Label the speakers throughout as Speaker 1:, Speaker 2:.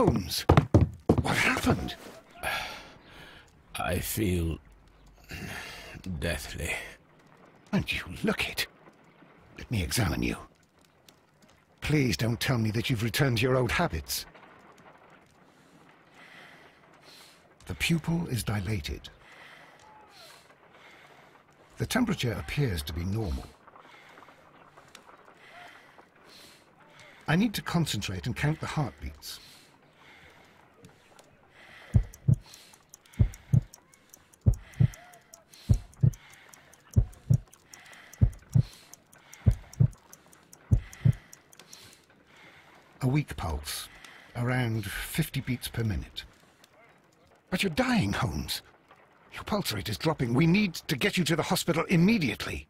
Speaker 1: Holmes, what happened?
Speaker 2: I feel deathly.
Speaker 1: And you look it. Let me examine you. Please don't tell me that you've returned to your old habits. The pupil is dilated. The temperature appears to be normal. I need to concentrate and count the heartbeats. A weak pulse, around 50 beats per minute. But you're dying, Holmes. Your pulse rate is dropping. We need to get you to the hospital immediately.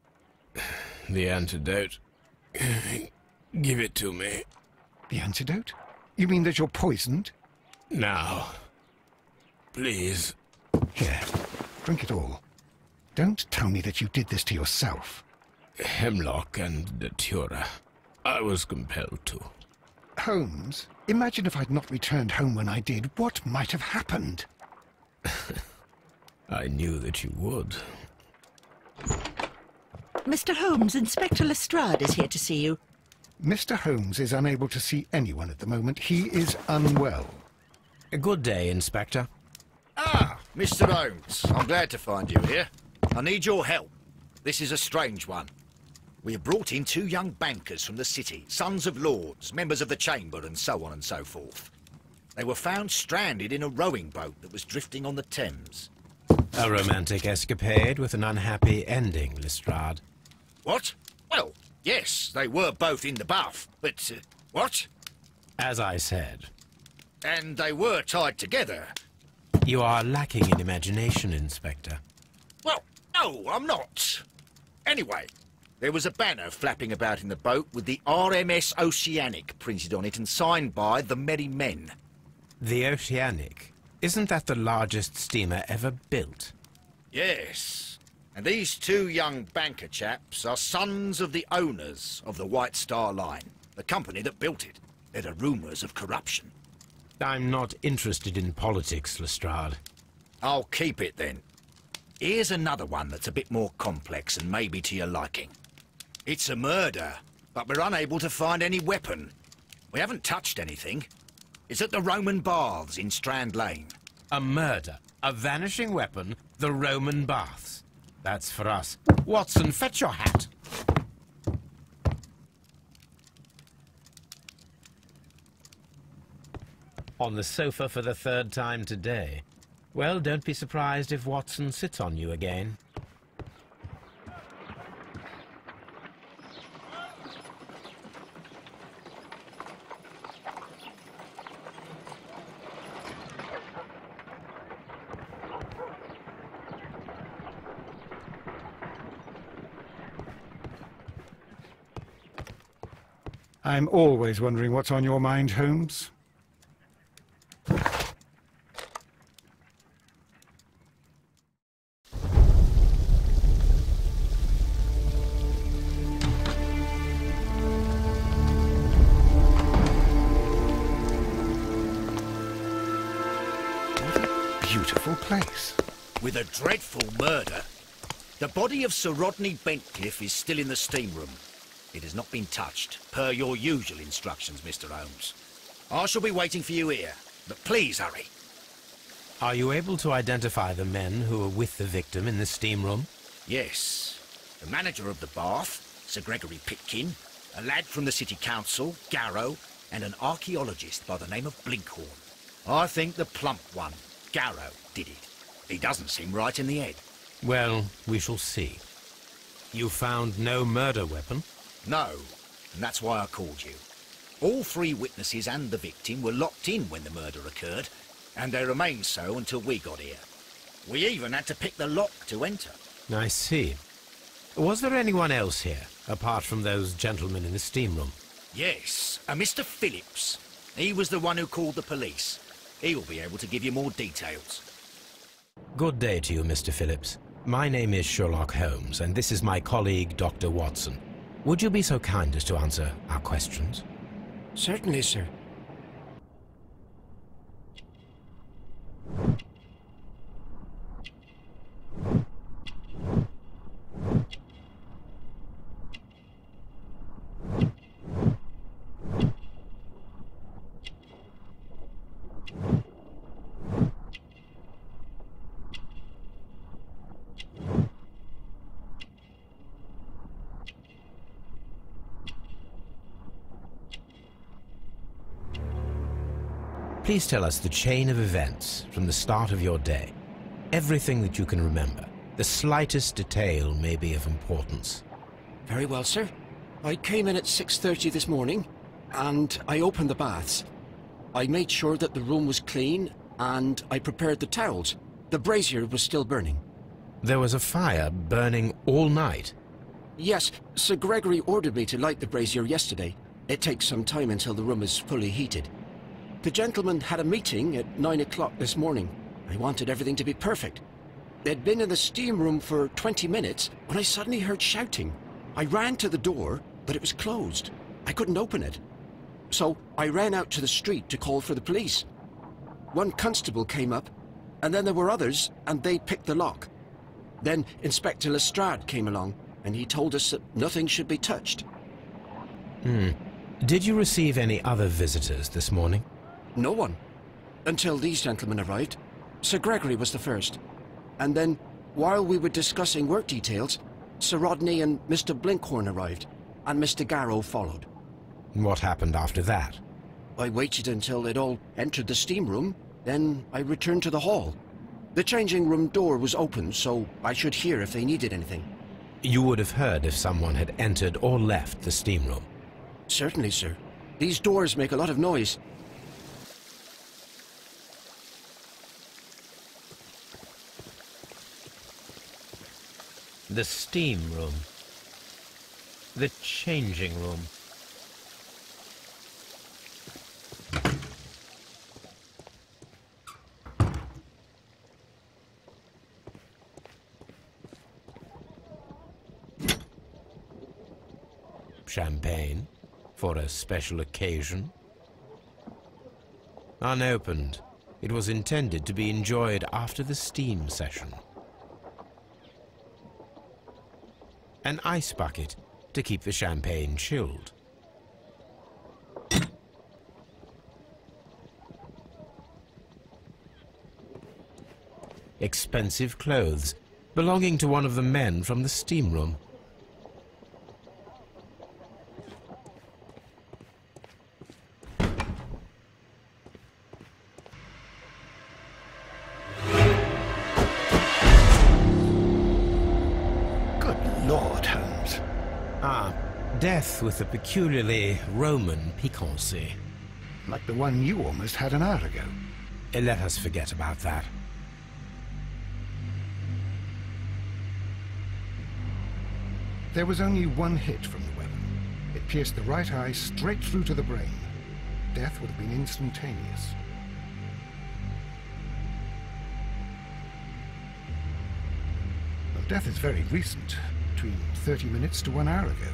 Speaker 2: The antidote. Give it to me.
Speaker 1: The antidote? You mean that you're poisoned?
Speaker 2: Now. Please.
Speaker 1: Here, drink it all. Don't tell me that you did this to yourself.
Speaker 2: Hemlock and datura. I was compelled to.
Speaker 1: Holmes, imagine if I'd not returned home when I did. What might have happened?
Speaker 2: I knew that you would.
Speaker 3: Mr. Holmes, Inspector Lestrade is here to see you.
Speaker 1: Mr. Holmes is unable to see anyone at the moment. He is unwell.
Speaker 2: A good day, Inspector.
Speaker 4: Ah, Mr. Holmes. I'm glad to find you here. I need your help. This is a strange one. We have brought in 2 young bankers from the city, sons of lords, members of the Chamber, and so on and so forth. They were found stranded in a rowing boat that was drifting on the Thames.
Speaker 2: A romantic escapade with an unhappy ending, Lestrade.
Speaker 4: What? Well, yes, they were both in the bath, but, what?
Speaker 2: As I said.
Speaker 4: And they were tied together.
Speaker 2: You are lacking in imagination, Inspector.
Speaker 4: Well, no, I'm not. Anyway, there was a banner flapping about in the boat with the RMS Oceanic printed on it and signed by the Merry Men.
Speaker 2: The Oceanic? Isn't that the largest steamer ever built?
Speaker 4: Yes. And these 2 young banker chaps are sons of the owners of the White Star Line, the company that built it. There are rumours of corruption.
Speaker 2: I'm not interested in politics, Lestrade.
Speaker 4: I'll keep it then. Here's another one that's a bit more complex and maybe to your liking. It's a murder, but we're unable to find any weapon. We haven't touched anything. It's at the Roman Baths in Strand Lane.
Speaker 2: A murder, a vanishing weapon, the Roman Baths. That's for us. Watson, fetch your hat. On the sofa for the 3rd time today. Well, don't be surprised if Watson sits on you again.
Speaker 1: I'm always wondering what's on your mind, Holmes. Beautiful place.
Speaker 4: With a dreadful murder. The body of Sir Rodney Bentcliffe is still in the steam room. It has not been touched, per your usual instructions, Mr. Holmes. I shall be waiting for you here, but please hurry.
Speaker 2: Are you able to identify the men who were with the victim in the steam room?
Speaker 4: Yes. The manager of the bath, Sir Gregory Pitkin, a lad from the city council, Garrow, and an archaeologist by the name of Blinkhorn. I think the plump one, Garrow, did it. He doesn't seem right in the head.
Speaker 2: Well, we shall see. You found no murder weapon?
Speaker 4: No, and that's why I called you. All 3 witnesses and the victim were locked in when the murder occurred, and they remained so until we got here. We even had to pick the lock to enter.
Speaker 2: I see. Was there anyone else here, apart from those gentlemen in the steam room?
Speaker 4: Yes, a Mr. Phillips. He was the one who called the police. He'll be able to give you more details.
Speaker 2: Good day to you, Mr. Phillips. My name is Sherlock Holmes, and this is my colleague, Dr. Watson. Would you be so kind as to answer our questions?
Speaker 5: Certainly, sir.
Speaker 2: Please tell us the chain of events from the start of your day. Everything that you can remember. The slightest detail may be of importance.
Speaker 5: Very well, sir. I came in at 6:30 this morning, and I opened the baths. I made sure that the room was clean, and I prepared the towels. The brazier was still burning.
Speaker 2: There was a fire burning all night.
Speaker 5: Yes, Sir Gregory ordered me to light the brazier yesterday. It takes some time until the room is fully heated. The gentleman had a meeting at 9 o'clock this morning. I wanted everything to be perfect. They'd been in the steam room for 20 minutes when I suddenly heard shouting. I ran to the door, but it was closed. I couldn't open it. So I ran out to the street to call for the police. One constable came up, and then there were others, and they picked the lock. Then Inspector Lestrade came along, and he told us that nothing should be touched.
Speaker 2: Did you receive any other visitors this morning?
Speaker 5: No one. Until these gentlemen arrived. Sir Gregory was the first. And then, while we were discussing work details, Sir Rodney and Mr. Blinkhorn arrived, and Mr. Garrow followed.
Speaker 2: What happened after that?
Speaker 5: I waited until they'd all entered the steam room, then I returned to the hall. The changing room door was open, so I should hear if they needed anything.
Speaker 2: You would have heard if someone had entered or left the steam room.
Speaker 5: Certainly, sir. These doors make a lot of noise.
Speaker 2: The steam room. The changing room. Champagne for a special occasion. Unopened. It was intended to be enjoyed after the steam session. An ice bucket to keep the champagne chilled. Expensive clothes belonging to one of the men from the steam room. Death with a peculiarly Roman piquancy.
Speaker 1: Like the one you almost had an hour ago.
Speaker 2: Let us forget about that.
Speaker 1: There was only one hit from the weapon. It pierced the right eye straight through to the brain. Death would have been instantaneous. Well, death is very recent. Between 30 minutes to 1 hour ago.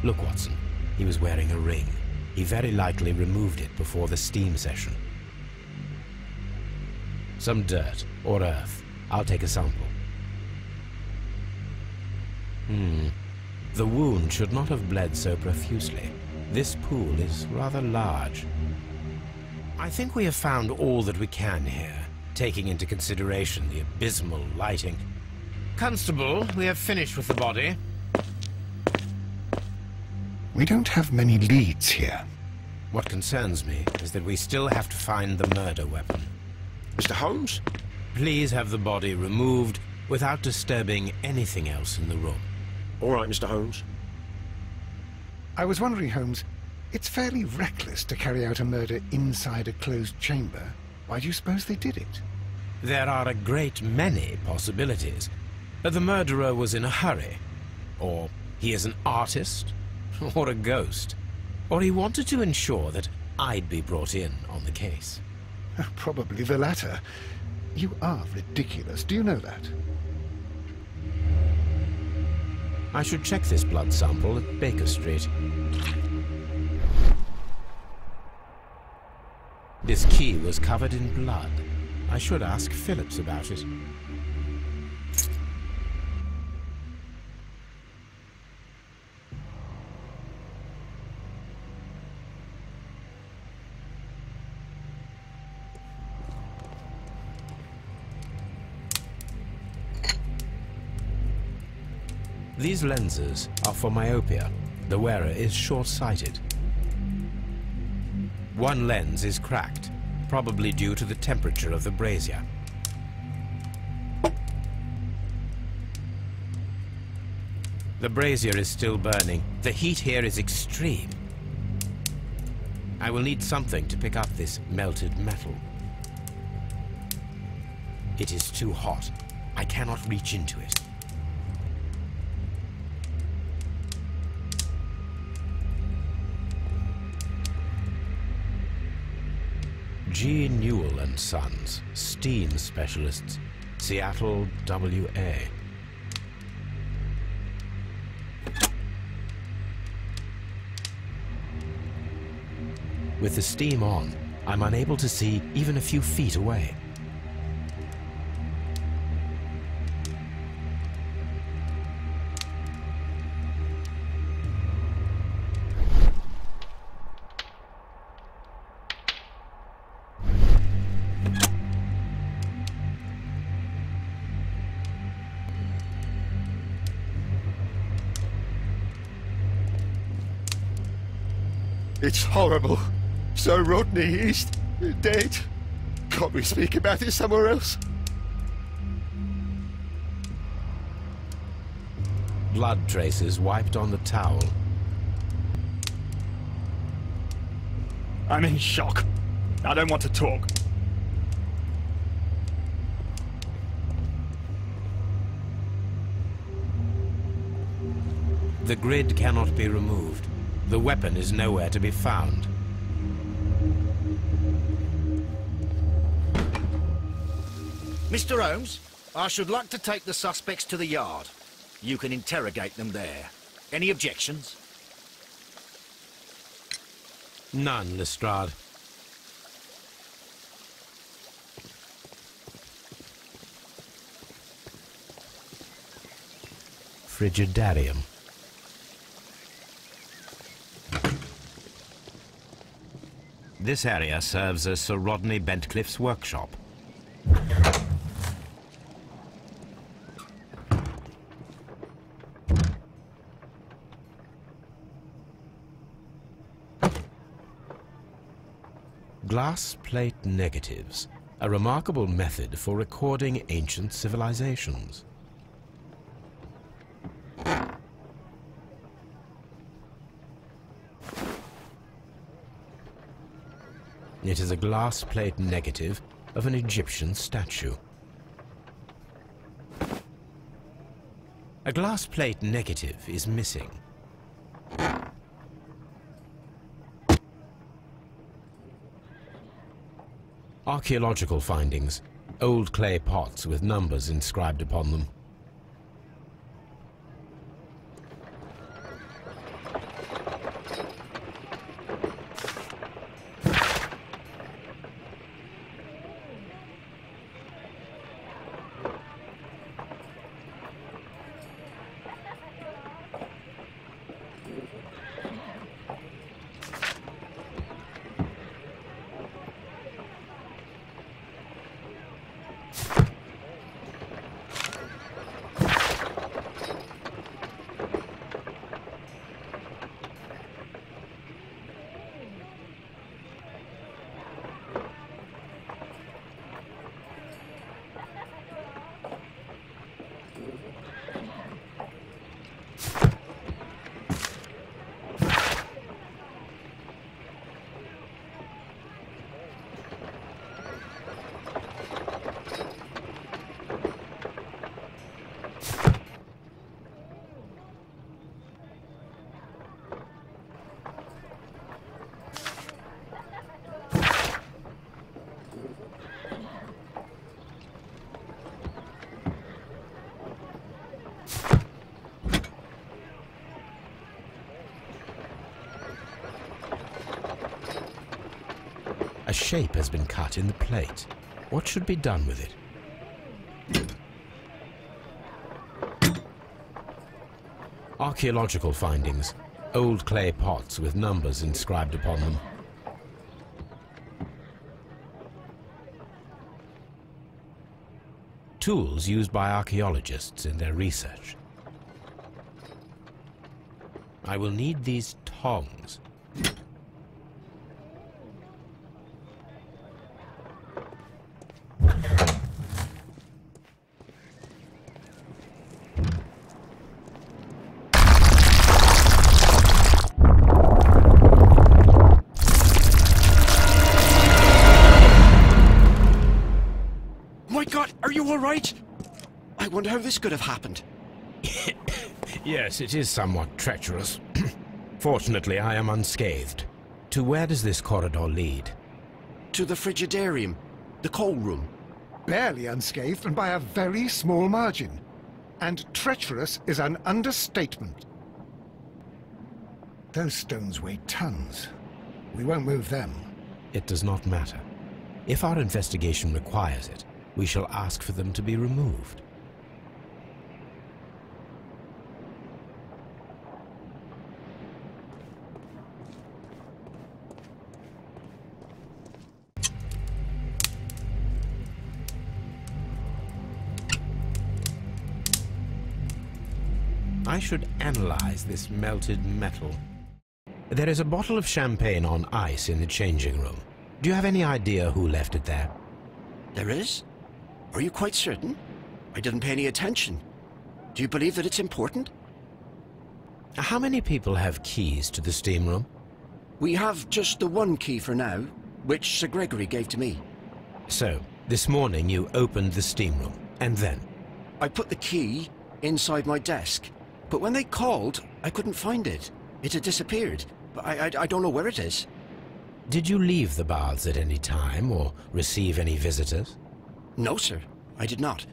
Speaker 2: Look, Watson. He was wearing a ring. He very likely removed it before the steam session. Some dirt or earth. I'll take a sample. The wound should not have bled so profusely. This pool is rather large. I think we have found all that we can here, taking into consideration the abysmal lighting. Constable, we have finished with the body.
Speaker 1: We don't have many leads here.
Speaker 2: What concerns me is that we still have to find the murder weapon.
Speaker 6: Mr. Holmes?
Speaker 2: Please have the body removed without disturbing anything else in the room.
Speaker 6: All right, Mr. Holmes.
Speaker 1: I was wondering, Holmes, it's fairly reckless to carry out a murder inside a closed chamber. Why do you suppose they did it?
Speaker 2: There are a great many possibilities. The murderer was in a hurry. Or he is an artist. Or a ghost. Or he wanted to ensure that I'd be brought in on the case.
Speaker 1: Probably the latter. You are ridiculous. Do you know that?
Speaker 2: I should check this blood sample at Baker Street. This key was covered in blood. I should ask Phillips about it. These lenses are for myopia. The wearer is short-sighted. One lens is cracked, probably due to the temperature of the brazier. The brazier is still burning. The heat here is extreme. I will need something to pick up this melted metal. It is too hot. I cannot reach into it. G. Newell and Sons, steam specialists, Seattle, WA. With the steam on, I'm unable to see even a few feet away.
Speaker 7: It's horrible. So Rodney, he's dead. Can't we speak about it somewhere else?
Speaker 2: Blood traces wiped on the towel.
Speaker 8: I'm in shock. I don't want to talk.
Speaker 2: The grid cannot be removed. The weapon is nowhere to be found.
Speaker 4: Mr. Holmes, I should like to take the suspects to the yard. You can interrogate them there. Any objections?
Speaker 2: None, Lestrade. Frigidarium. This area serves as Sir Rodney Bentcliffe's workshop. Glass plate negatives, a remarkable method for recording ancient civilizations. It is a glass plate negative of an Egyptian statue. A glass plate negative is missing. Archaeological findings, old clay pots with numbers inscribed upon them. A shape has been cut in the plate. What should be done with it? Archaeological findings, old clay pots with numbers inscribed upon them. Tools used by archaeologists in their research. I will need these tongs.
Speaker 5: right? I wonder how this could have happened.
Speaker 2: Yes, it is somewhat treacherous. Fortunately, I am unscathed. To where does this corridor lead?
Speaker 5: To the frigidarium, the coal room.
Speaker 1: Barely unscathed and by a very small margin. And treacherous is an understatement. Those stones weigh tons. We won't move them.
Speaker 2: It does not matter. If our investigation requires it, we shall ask for them to be removed. I should analyze this melted metal. There is a bottle of champagne on ice in the changing room. Do you have any idea who left it there?
Speaker 5: There is? Are you quite certain? I didn't pay any attention. Do you believe that it's important?
Speaker 2: How many people have keys to the steam room?
Speaker 5: We have just the one key for now, which Sir Gregory gave to me.
Speaker 2: So, this morning you opened the steam room, and then?
Speaker 5: I put the key inside my desk, but when they called, I couldn't find it. It had disappeared, but I don't know where it is.
Speaker 2: Did you leave the baths at any time, or receive any visitors?
Speaker 5: No, sir, I did not.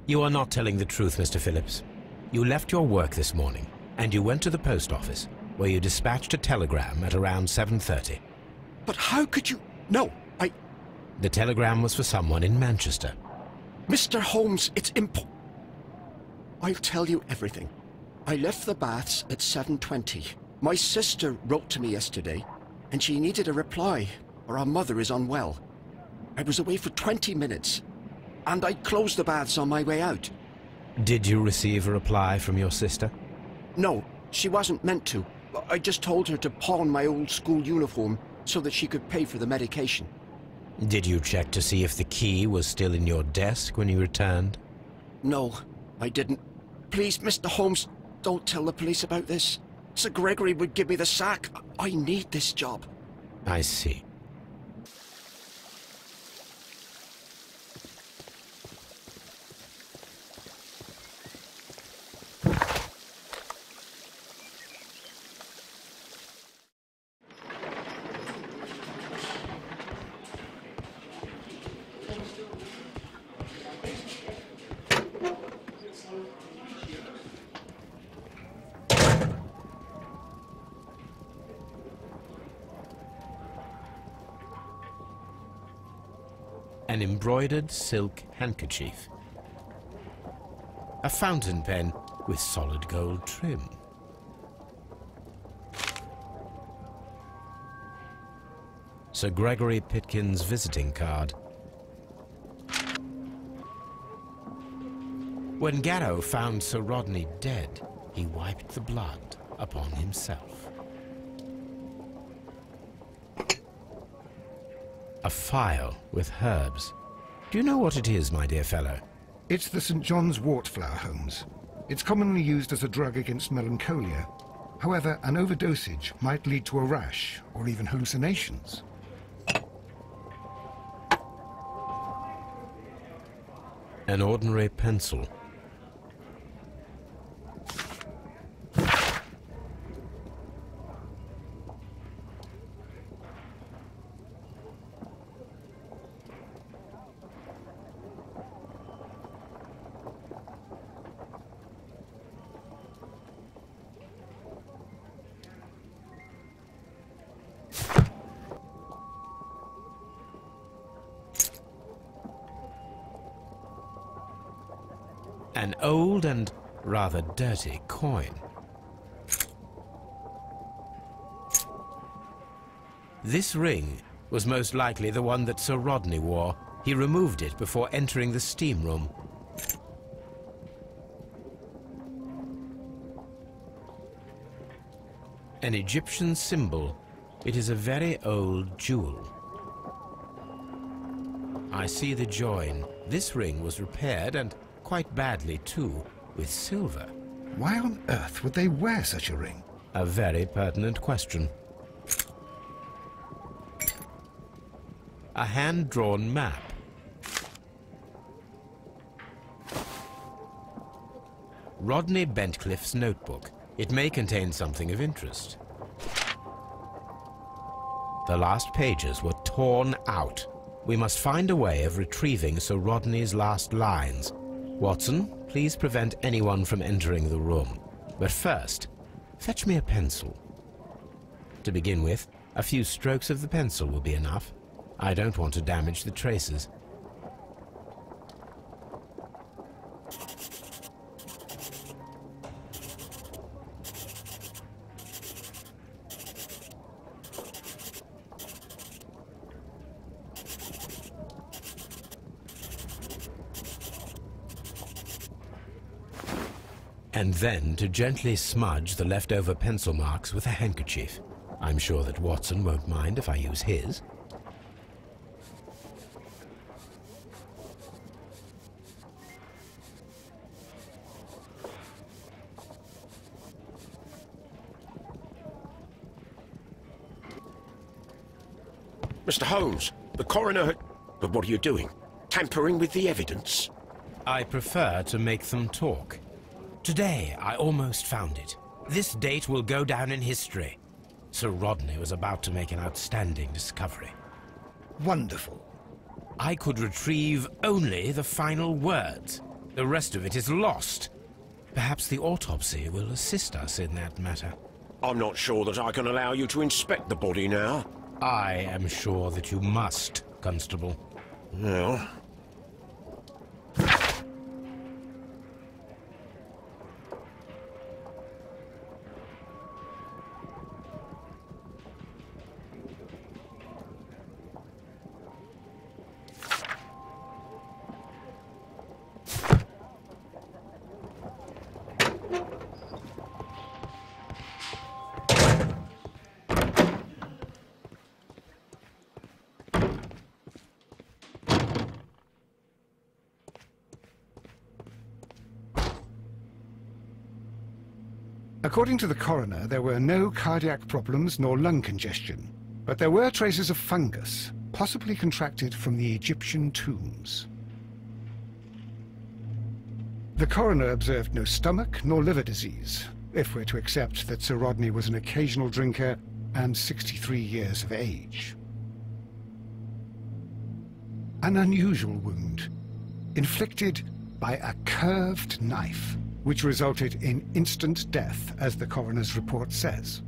Speaker 2: You are not telling the truth, Mr. Phillips. You left your work this morning, and you went to the post office, where you dispatched a telegram at around 7:30.
Speaker 5: But how could you... No,
Speaker 2: The telegram was for someone in Manchester.
Speaker 5: Mr. Holmes, it's I'll tell you everything. I left the baths at 7:20. My sister wrote to me yesterday, and she needed a reply, or our mother is unwell. I was away for 20 minutes, and I closed the baths on my way out.
Speaker 2: Did you receive a reply from your sister?
Speaker 5: No, she wasn't meant to. I just told her to pawn my old school uniform so that she could pay for the medication.
Speaker 2: Did you check to see if the key was still in your desk when you returned?
Speaker 5: No, I didn't. Please, Mr. Holmes, don't tell the police about this. Sir Gregory would give me the sack. I need this job.
Speaker 2: I see. An embroidered silk handkerchief. A fountain pen with solid gold trim. Sir Gregory Pitkin's visiting card. When Garrow found Sir Rodney dead, he wiped the blood upon himself. A phial with herbs. Do you know what it is, my dear fellow?
Speaker 1: It's the St. John's wort flower, Holmes. It's commonly used as a drug against melancholia. However, an overdosage might lead to a rash or even hallucinations.
Speaker 2: An ordinary pencil. An old and rather dirty coin. This ring was most likely the one that Sir Rodney wore. He removed it before entering the steam room. An Egyptian symbol. It is a very old jewel. I see the join. This ring was repaired, and quite badly too, with silver.
Speaker 1: Why on earth would they wear such a ring?
Speaker 2: A very pertinent question. a hand-drawn map. Rodney Bentcliffe's notebook. It may contain something of interest. The last pages were torn out. We must find a way of retrieving Sir Rodney's last lines. Watson, please prevent anyone from entering the room. But first, fetch me a pencil. To begin with, a few strokes of the pencil will be enough. I don't want to damage the traces. And then to gently smudge the leftover pencil marks with a handkerchief. I'm sure that Watson won't mind if I use his.
Speaker 6: Mr. Holmes, the coroner had... But what are you doing? Tampering with the evidence?
Speaker 2: I prefer to make them talk. Today, I almost found it. This date will go down in history. Sir Rodney was about to make an outstanding discovery.
Speaker 1: Wonderful.
Speaker 2: I could retrieve only the final words. The rest of it is lost. Perhaps the autopsy will assist us in that matter.
Speaker 6: I'm not sure that I can allow you to inspect the body now.
Speaker 2: I am sure that you must, Constable.
Speaker 6: Well...
Speaker 1: According to the coroner, there were no cardiac problems nor lung congestion, but there were traces of fungus, possibly contracted from the Egyptian tombs. The coroner observed no stomach nor liver disease, if we're to accept that Sir Rodney was an occasional drinker and 63 years of age. An unusual wound, inflicted by a curved knife, which resulted in instant death, as the coroner's report says.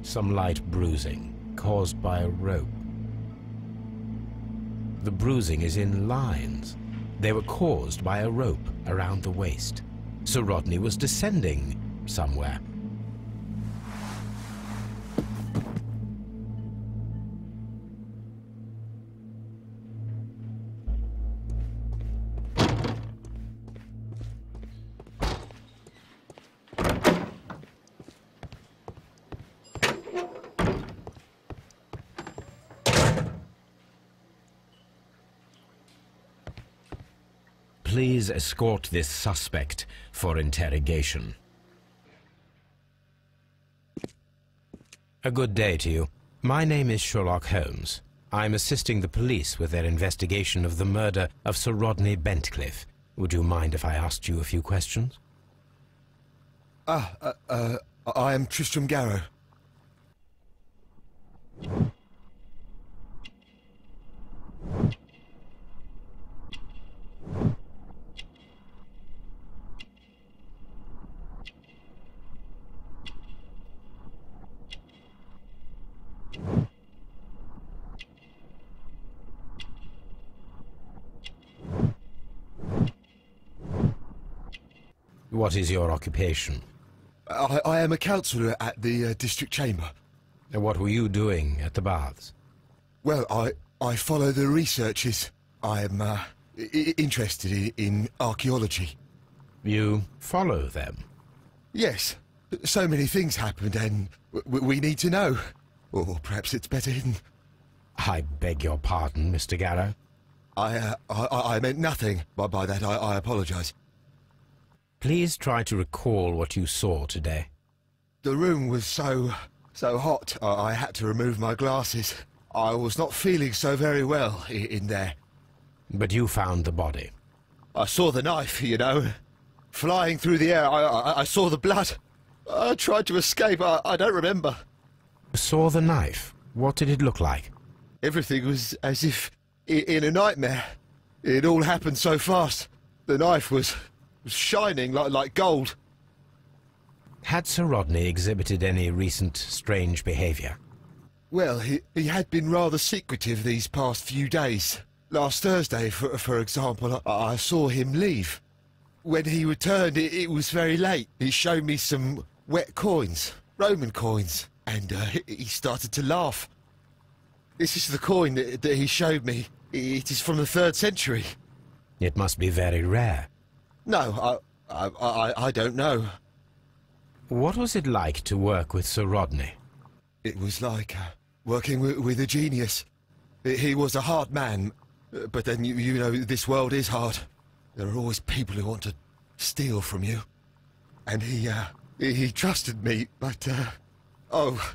Speaker 2: Some light bruising, caused by a rope. The bruising is in lines. They were caused by a rope around the waist. Sir Rodney was descending somewhere. Please escort this suspect for interrogation. A good day to you. My name is Sherlock Holmes. I'm assisting the police with their investigation of the murder of Sir Rodney Bentcliffe. Would you mind if I asked you a few questions?
Speaker 7: I am Tristram Garrow.
Speaker 2: What is your occupation?
Speaker 7: I am a councillor at the district chamber.
Speaker 2: What were you doing at the baths?
Speaker 7: Well, I follow the researches. I am interested in archaeology.
Speaker 2: You follow them?
Speaker 7: Yes. So many things happened and we need to know. Or perhaps it's better hidden.
Speaker 2: I beg your pardon, Mr. Garrow.
Speaker 7: I meant nothing by that. I apologise.
Speaker 2: Please try to recall what you saw today.
Speaker 7: The room was so hot, I had to remove my glasses. I was not feeling so very well in there.
Speaker 2: But you found the body.
Speaker 7: I saw the knife, you know, flying through the air. I saw the blood. I tried to escape. I don't remember.
Speaker 2: Saw the knife? What did it look like?
Speaker 7: Everything was as if in a nightmare. It all happened so fast. The knife was shining like gold.
Speaker 2: Had Sir Rodney exhibited any recent strange behavior?
Speaker 7: Well, he had been rather secretive these past few days. Last Thursday, for example, I saw him leave. When he returned, it was very late. He showed me some wet coins, Roman coins, and he started to laugh. This is the coin that he showed me. It is from the 3rd century.
Speaker 2: It must be very rare.
Speaker 7: No, I don't know.
Speaker 2: What was it like to work with Sir Rodney?
Speaker 7: It was like working with a genius. He was a hard man, but then you know this world is hard. There are always people who want to steal from you. And he trusted me, but oh.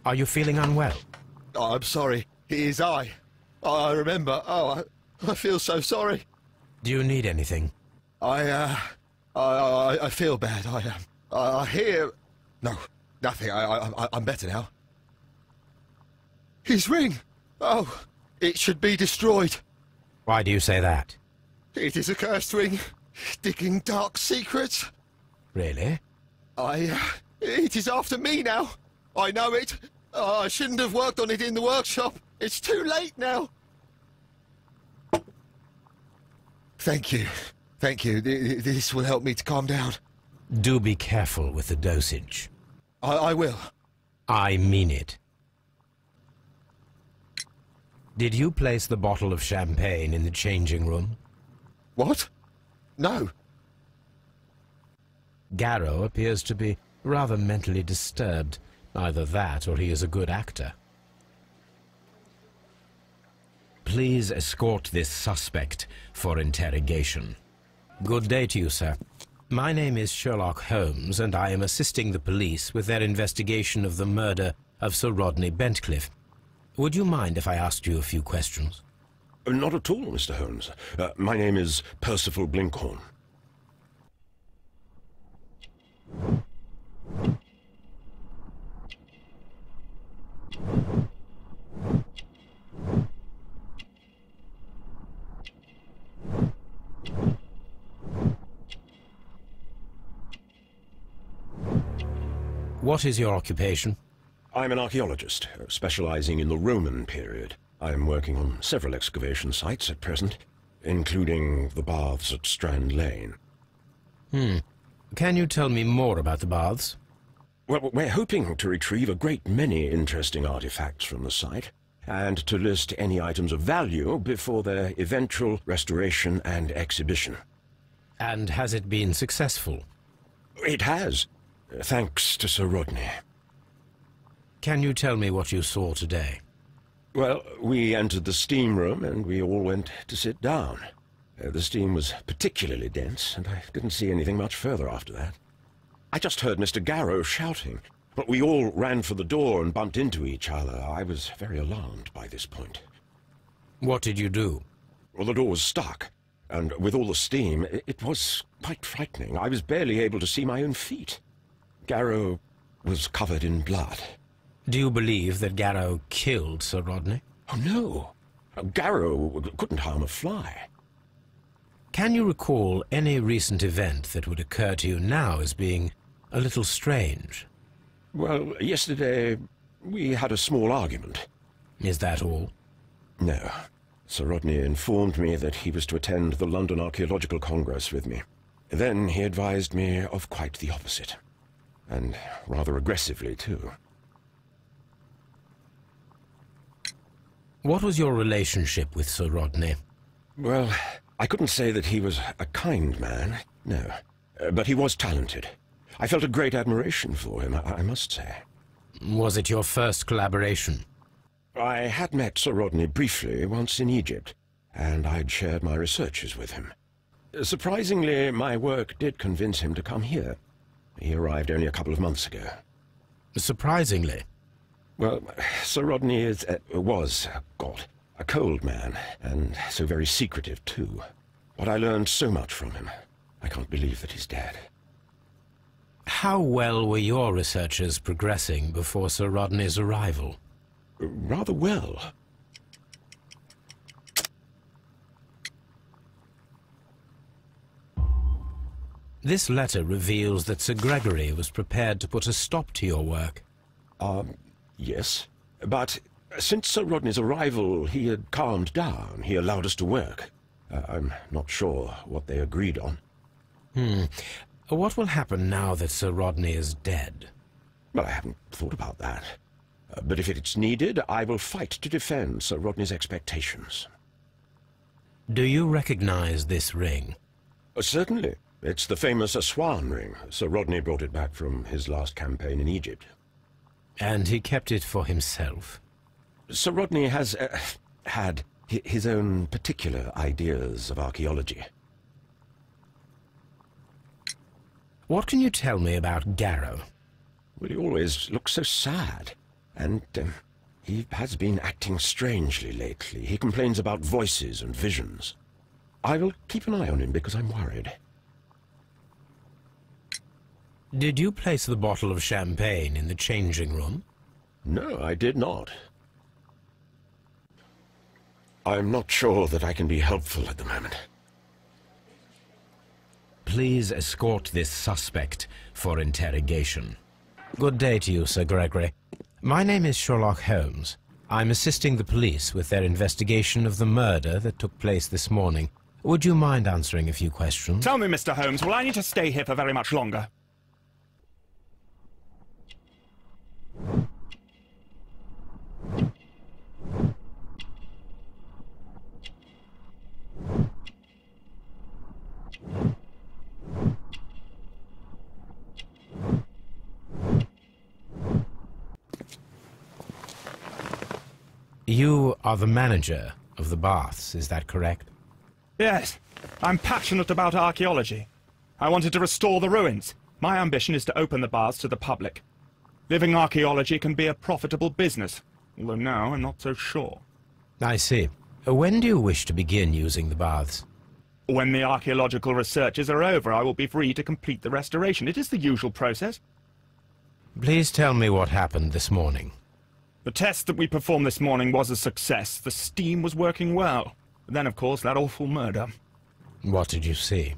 Speaker 2: Are you feeling unwell?
Speaker 7: Oh, I'm sorry. It is I remember. Oh, I feel so sorry.
Speaker 2: Do you need anything?
Speaker 7: I feel bad. I hear... No, nothing. I'm better now. His ring! Oh, it should be destroyed.
Speaker 2: Why do you say that?
Speaker 7: It is a cursed ring, digging dark secrets.
Speaker 2: Really?
Speaker 7: It is after me now. I know it. I shouldn't have worked on it in the workshop. It's too late now. Thank you. Thank you. This will help me to calm down.
Speaker 2: Do be careful with the dosage.
Speaker 7: I will.
Speaker 2: I mean it. Did you place the bottle of champagne in the changing room?
Speaker 7: What? No.
Speaker 2: Garrow appears to be rather mentally disturbed. Either that, or he is a good actor. Please escort this suspect for interrogation. Good day to you, sir. My name is Sherlock Holmes, and I am assisting the police with their investigation of the murder of Sir Rodney Bentcliffe. Would you mind if I asked you a few questions?
Speaker 6: Not at all, Mr. Holmes. My name is Percival Blinkhorn.
Speaker 2: What is your occupation?
Speaker 6: I'm an archaeologist, specializing in the Roman period. I'm working on several excavation sites at present, including the baths at Strand Lane.
Speaker 2: Can you tell me more about the baths?
Speaker 6: Well, we're hoping to retrieve a great many interesting artifacts from the site, and to list any items of value before their eventual restoration and exhibition.
Speaker 2: And has it been successful?
Speaker 6: It has, thanks to Sir Rodney.
Speaker 2: Can you tell me what you saw today?
Speaker 6: Well, we entered the steam room and we all went to sit down. The steam was particularly dense, and I didn't see anything much further after that. I just heard Mr. Garrow shouting, but we all ran for the door and bumped into each other. I was very alarmed by this point.
Speaker 2: What did you do?
Speaker 6: Well, the door was stuck, and with all the steam, it was quite frightening. I was barely able to see my own feet. Garrow was covered in blood.
Speaker 2: Do you believe that Garrow killed Sir Rodney?
Speaker 6: Oh, no. Garrow couldn't harm a fly.
Speaker 2: Can you recall any recent event that would occur to you now as being a little strange?
Speaker 6: Well, yesterday we had a small argument.
Speaker 2: Is that all?
Speaker 6: No. Sir Rodney informed me that he was to attend the London Archaeological Congress with me. Then he advised me of quite the opposite. And rather aggressively, too.
Speaker 2: What was your relationship with Sir Rodney?
Speaker 6: Well, I couldn't say that he was a kind man, no. But he was talented. I felt a great admiration for him, I must say.
Speaker 2: Was it your first collaboration?
Speaker 6: I had met Sir Rodney briefly once in Egypt, and I'd shared my researches with him. Surprisingly, my work did convince him to come here. He arrived only a couple of months ago.
Speaker 2: Surprisingly.
Speaker 6: Well, Sir Rodney was, God, a cold man, and so very secretive, too. But I learned so much from him. I can't believe that he's dead.
Speaker 2: How well were your researchers progressing before Sir Rodney's arrival?
Speaker 6: Rather well.
Speaker 2: This letter reveals that Sir Gregory was prepared to put a stop to your work.
Speaker 6: Yes. But since Sir Rodney's arrival, he had calmed down. He allowed us to work. I'm not sure what they agreed on.
Speaker 2: What will happen now that Sir Rodney is dead?
Speaker 6: Well, I haven't thought about that. But if it's needed, I will fight to defend Sir Rodney's expectations.
Speaker 2: Do you recognize this ring?
Speaker 6: Certainly. It's the famous Aswan ring. Sir Rodney brought it back from his last campaign in Egypt.
Speaker 2: And he kept it for himself?
Speaker 6: Sir Rodney has had his own particular ideas of archaeology.
Speaker 2: What can you tell me about Garrow?
Speaker 6: Well, he always looks so sad. And he has been acting strangely lately. He complains about voices and visions. I will keep an eye on him because I'm worried.
Speaker 2: Did you place the bottle of champagne in the changing room?
Speaker 6: No, I did not. I'm not sure that I can be helpful at the moment.
Speaker 2: Please escort this suspect for interrogation. Good day to you, Sir Gregory. My name is Sherlock Holmes. I'm assisting the police with their investigation of the murder that took place this morning. Would you mind answering a few questions?
Speaker 8: Tell me, Mr. Holmes, will I need to stay here for very much longer?
Speaker 2: You are the manager of the baths, is that correct?
Speaker 8: Yes. I'm passionate about archaeology. I wanted to restore the ruins. My ambition is to open the baths to the public. Living archaeology can be a profitable business, although now I'm not so sure.
Speaker 2: I see. When do you wish to begin using the baths?
Speaker 8: When the archaeological researches are over, I will be free to complete the restoration. It is the usual process.
Speaker 2: Please tell me what happened this morning.
Speaker 8: The test that we performed this morning was a success. The steam was working well. But then, of course, that awful murder.
Speaker 2: What did you see?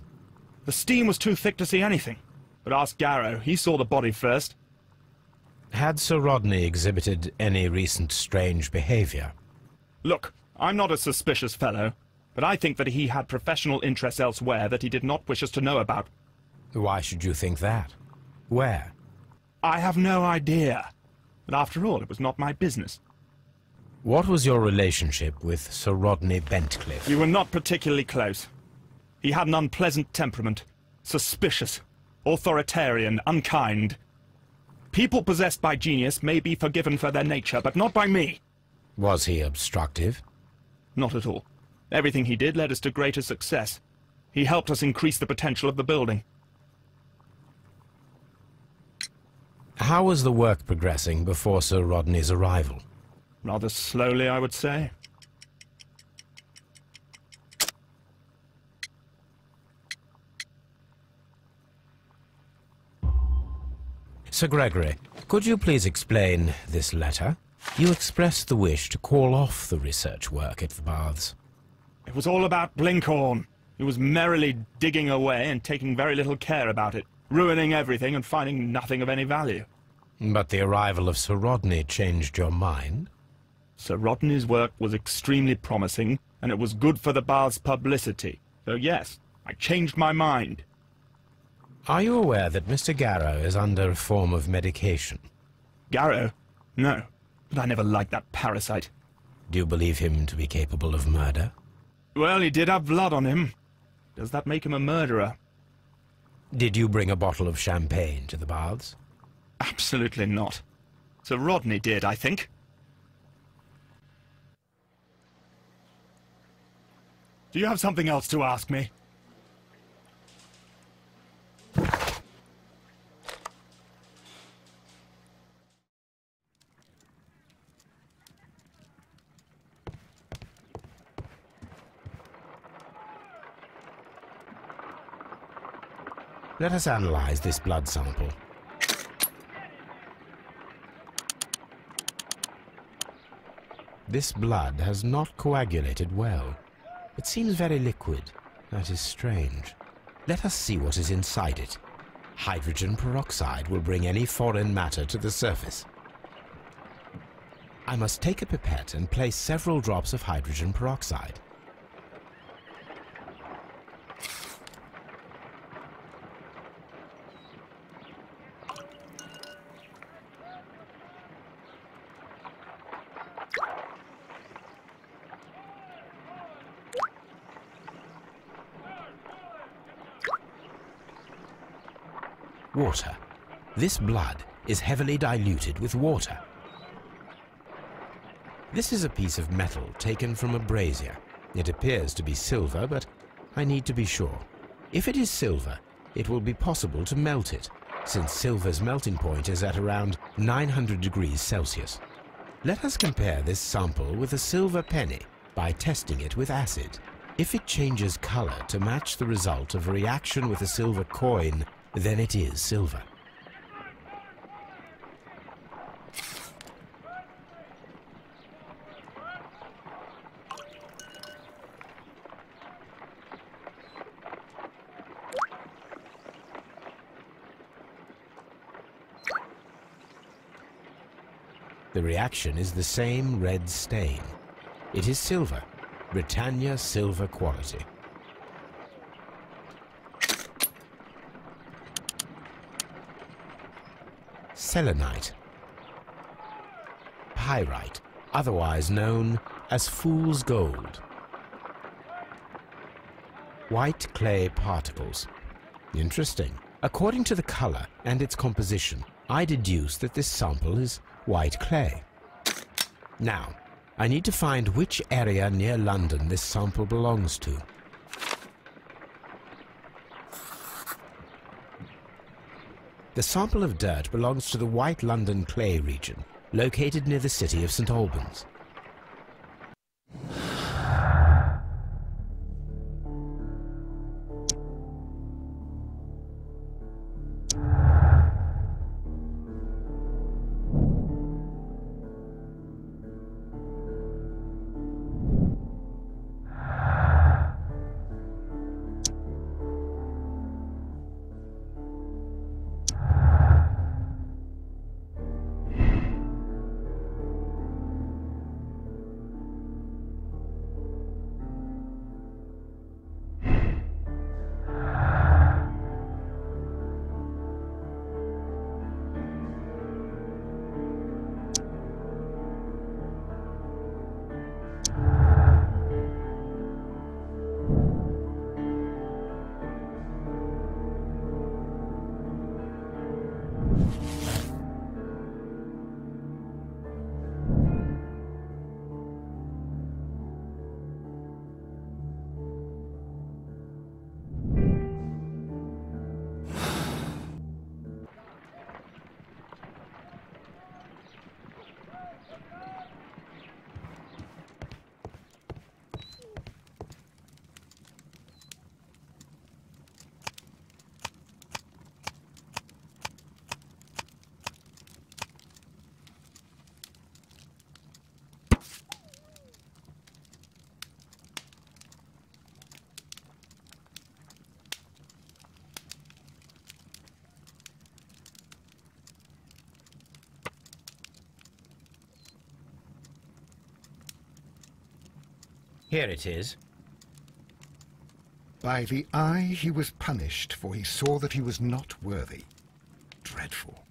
Speaker 8: The steam was too thick to see anything. But ask Garrow. He saw the body first.
Speaker 2: Had Sir Rodney exhibited any recent strange behavior?
Speaker 8: Look, I'm not a suspicious fellow, but I think that he had professional interests elsewhere that he did not wish us to know about.
Speaker 2: Why should you think that? Where?
Speaker 8: I have no idea. But after all, it was not my business.
Speaker 2: What was your relationship with Sir Rodney Bentcliffe?
Speaker 8: We were not particularly close. He had an unpleasant temperament. Suspicious. Authoritarian. Unkind. People possessed by genius may be forgiven for their nature, but not by me.
Speaker 2: Was he obstructive?
Speaker 8: Not at all. Everything he did led us to greater success. He helped us increase the potential of the building.
Speaker 2: How was the work progressing before Sir Rodney's arrival?
Speaker 8: Rather slowly, I would say.
Speaker 2: Sir Gregory, could you please explain this letter? You expressed the wish to call off the research work at the baths.
Speaker 8: It was all about Blinkhorn. He was merrily digging away and taking very little care about it, ruining everything and finding nothing of any value.
Speaker 2: But the arrival of Sir Rodney changed your mind?
Speaker 8: Sir Rodney's work was extremely promising, and it was good for the bath's publicity. So yes, I changed my mind.
Speaker 2: Are you aware that Mr. Garrow is under a form of medication?
Speaker 8: Garrow? No, but I never liked that parasite.
Speaker 2: Do you believe him to be capable of murder?
Speaker 8: Well, he did have blood on him. Does that make him a murderer?
Speaker 2: Did you bring a bottle of champagne to the baths?
Speaker 8: Absolutely not. Sir Rodney did, I think. Do you have something else to ask me?
Speaker 2: Let us analyze this blood sample. This blood has not coagulated well. It seems very liquid. That is strange. Let us see what is inside it. Hydrogen peroxide will bring any foreign matter to the surface. I must take a pipette and place several drops of hydrogen peroxide. Water. This blood is heavily diluted with water. This is a piece of metal taken from a brazier. It appears to be silver, but I need to be sure. If it is silver, it will be possible to melt it, since silver's melting point is at around 900 degrees Celsius. Let us compare this sample with a silver penny by testing it with acid. If it changes color to match the result of a reaction with a silver coin, then it is silver. The reaction is the same red stain. It is silver, Britannia silver quality. Selenite. Pyrite, otherwise known as fool's gold. White clay particles. Interesting. According to the color and its composition, I deduce that this sample is white clay. Now, I need to find which area near London this sample belongs to. The sample of dirt belongs to the White London clay region, located near the city of St. Albans. Here it is.
Speaker 1: By the eye he was punished, for he saw that he was not worthy. Dreadful.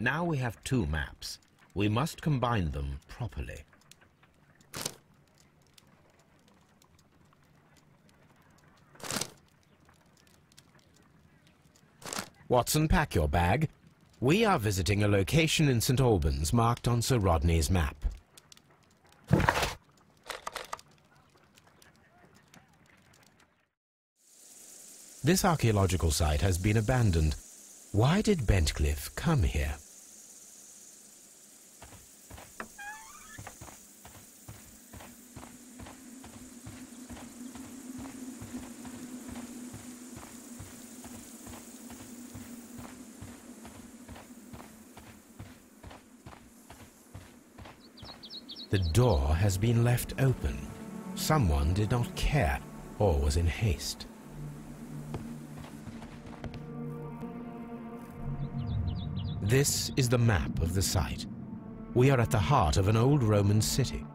Speaker 2: Now we have two maps. We must combine them properly. Watson, pack your bag. We are visiting a location in St. Albans marked on Sir Rodney's map. This archaeological site has been abandoned. Why did Bentcliffe come here? The door has been left open. Someone did not care or was in haste. This is the map of the site. We are at the heart of an old Roman city.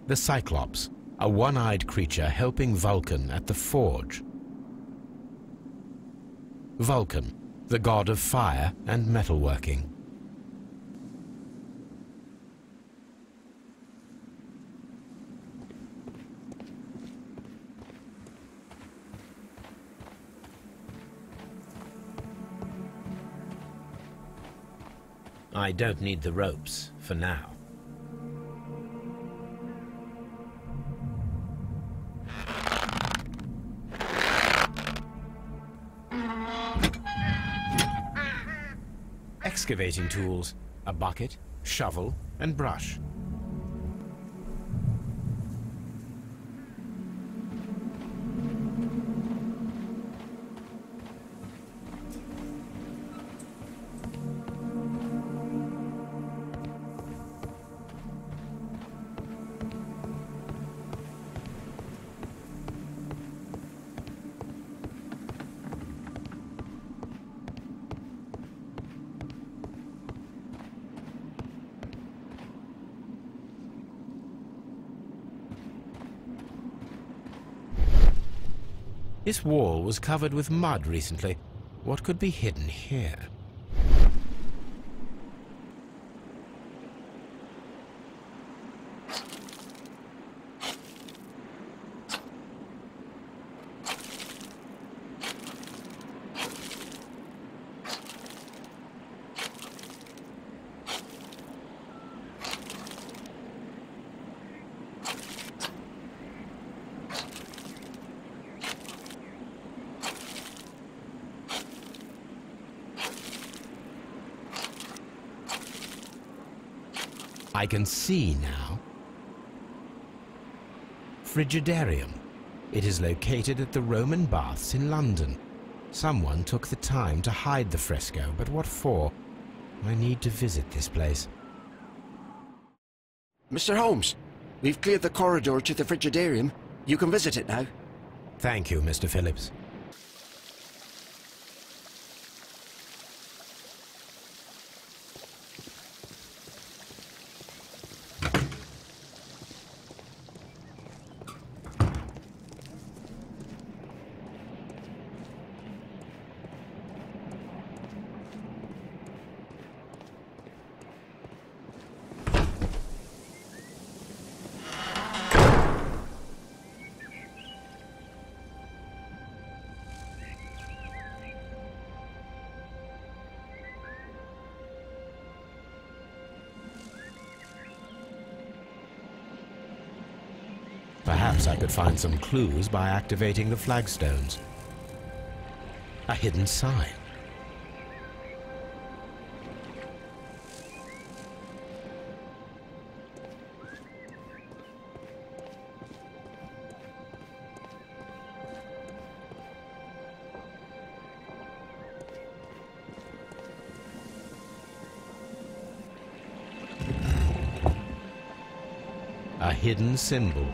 Speaker 2: The Cyclops, a one-eyed creature helping Vulcan at the forge. Vulcan, the god of fire and metalworking. I don't need the ropes for now. Excavating tools, a bucket, shovel, and brush. This wall was covered with mud recently. What could be hidden here? I can see now. Frigidarium. It is located at the Roman baths in London. Someone took the time to hide the fresco, but what for? I need to visit this place.
Speaker 5: Mr. Holmes, We've cleared the corridor to the Frigidarium. You can visit it now.
Speaker 2: Thank you, Mr. Phillips. Perhaps I could find some clues by activating the flagstones. A hidden sign. A hidden symbol.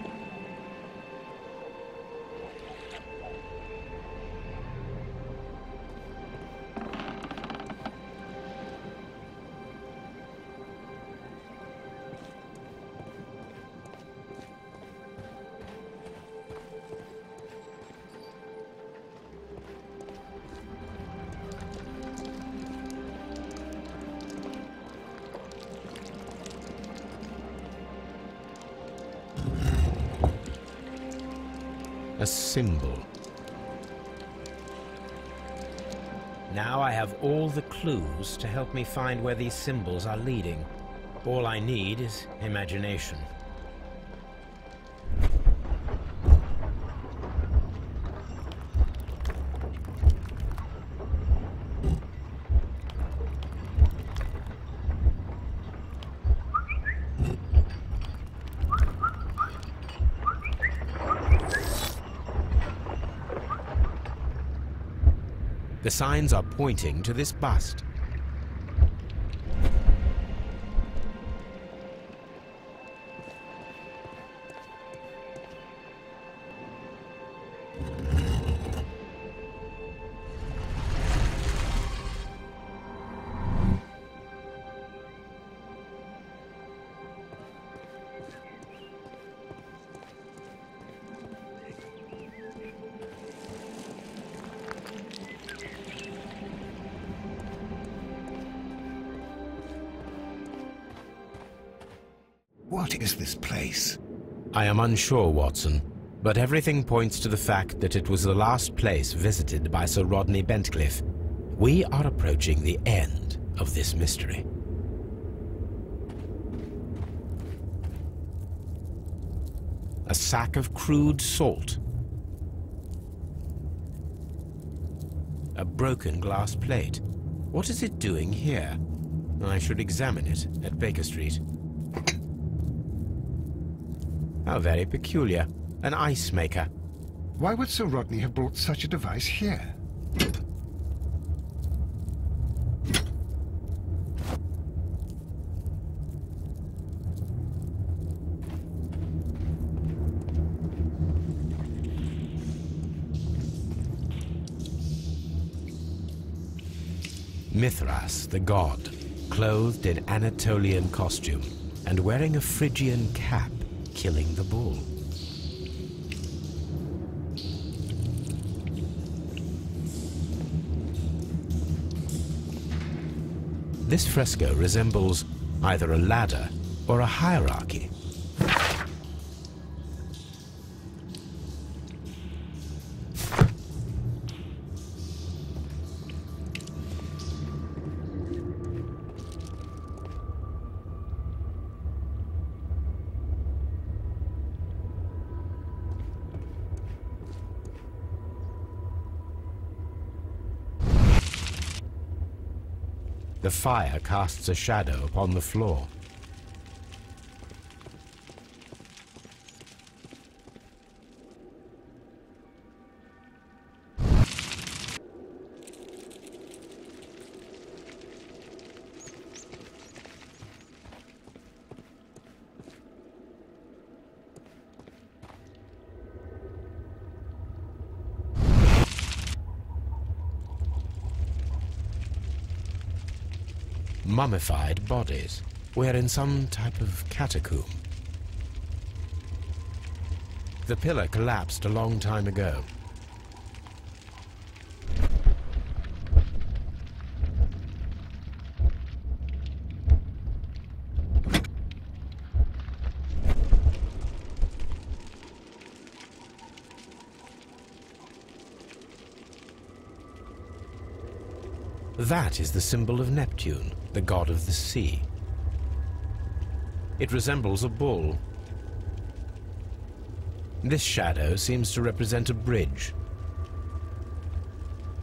Speaker 2: A symbol. Now I have all the clues to help me find where these symbols are leading. All I need is imagination. The signs are pointing to this bust.
Speaker 1: What is this place?
Speaker 2: I am unsure, Watson, but everything points to the fact that it was the last place visited by Sir Rodney Bentcliffe. We are approaching the end of this mystery. A sack of crude salt. A broken glass plate. What is it doing here? I should examine it at Baker Street. How very peculiar. An ice maker.
Speaker 1: Why would Sir Rodney have brought such a device here?
Speaker 2: Mithras, the god, clothed in Anatolian costume and wearing a Phrygian cap, killing the bull. This fresco resembles either a ladder or a hierarchy. The fire casts a shadow upon the floor. mummified bodies. We're in some type of catacomb. The pillar collapsed a long time ago. That is the symbol of Neptune, the god of the sea. It resembles a bull. This shadow seems to represent a bridge.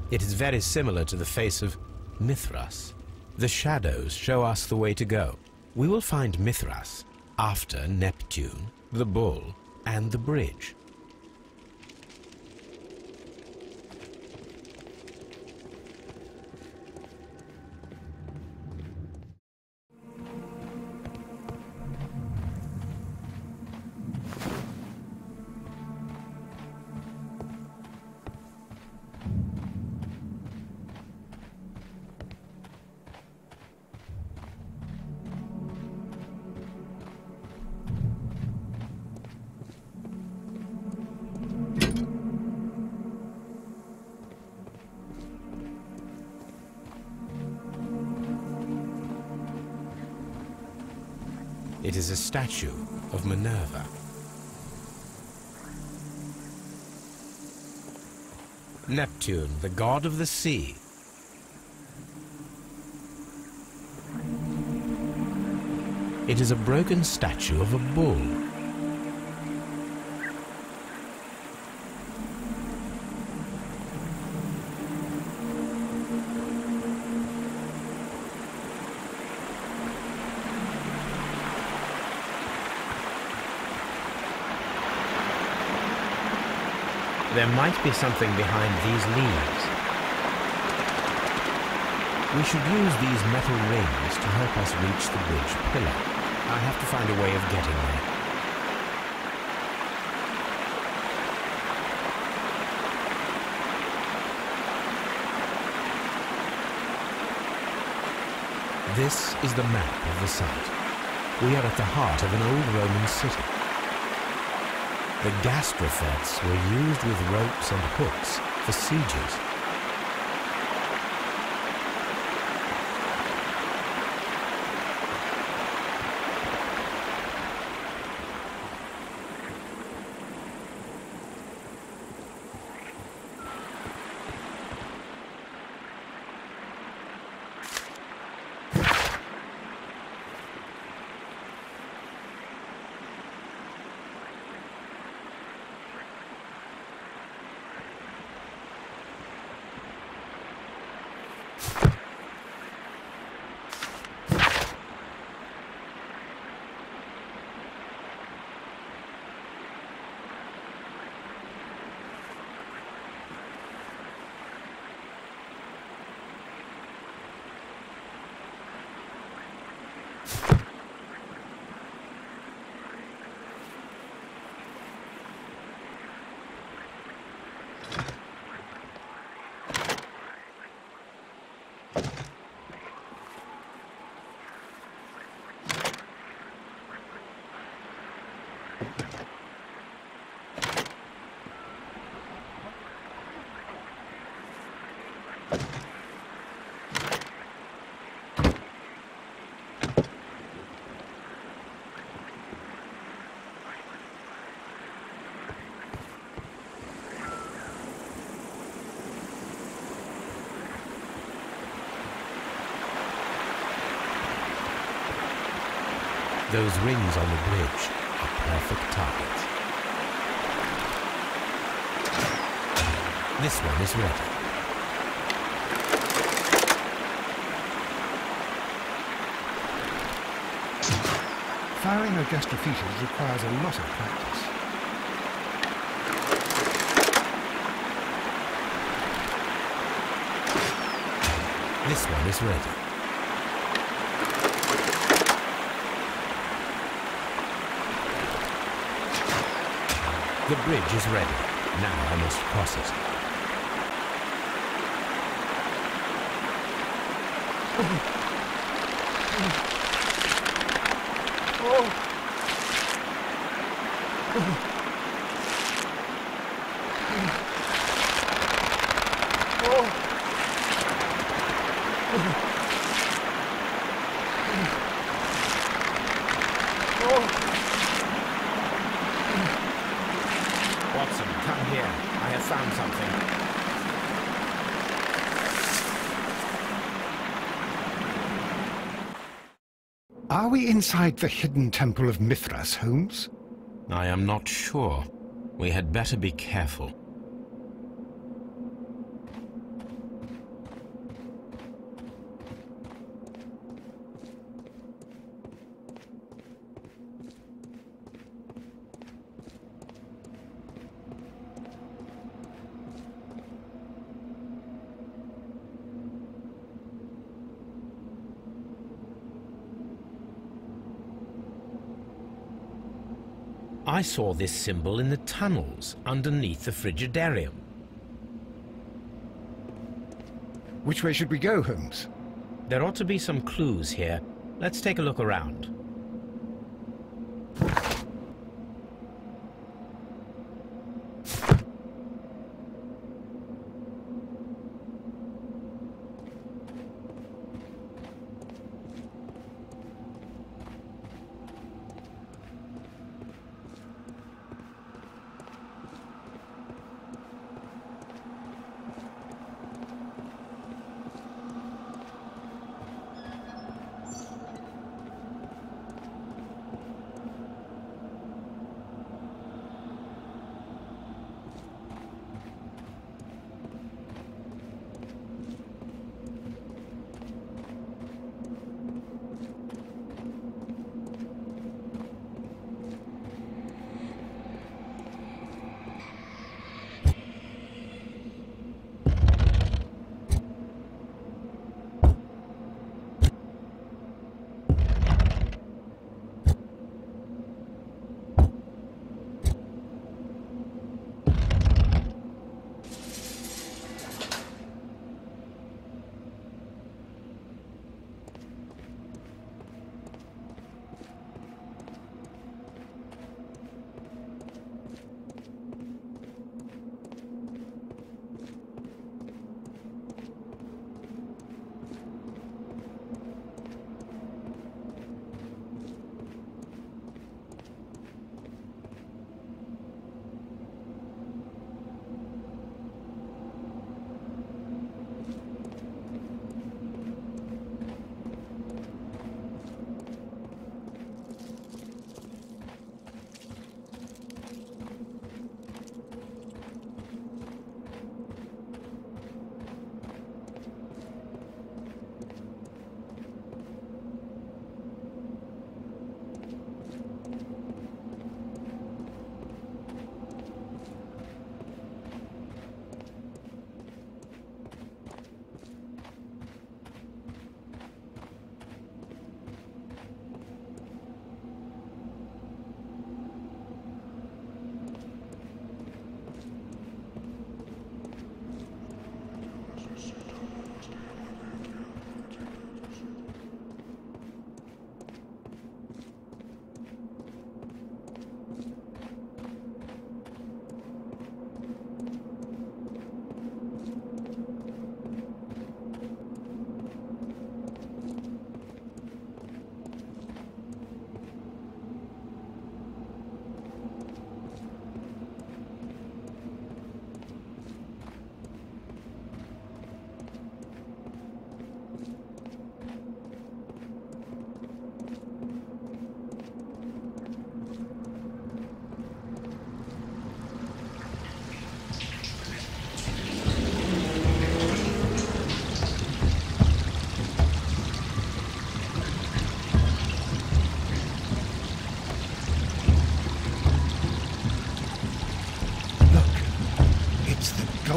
Speaker 2: It is very similar to the face of Mithras. The shadows show us the way to go. We will find Mithras after Neptune, the bull, and the bridge. It is a statue of Minerva. Neptune, the god of the sea. It is a broken statue of a bull. There might be something behind these leaves. We should use these metal rings to help us reach the bridge pillar. I have to find a way of getting there. This is the map of the site. We are at the heart of an old Roman city. The gastrofetes were used with ropes and hooks for sieges. Those rings on the bridge are perfect targets. This one is ready.
Speaker 1: Firing a gastrophetus requires a lot of practice.
Speaker 2: This one is ready. The bridge is ready. Now I must cross it. Watson, come here. I have found something.
Speaker 1: Are we inside the hidden temple of Mithras, Holmes?
Speaker 2: I am not sure. We had better be careful. I saw this symbol in the tunnels underneath the Frigidarium.
Speaker 1: Which way should we go, Holmes?
Speaker 2: There ought to be some clues here. Let's take a look around.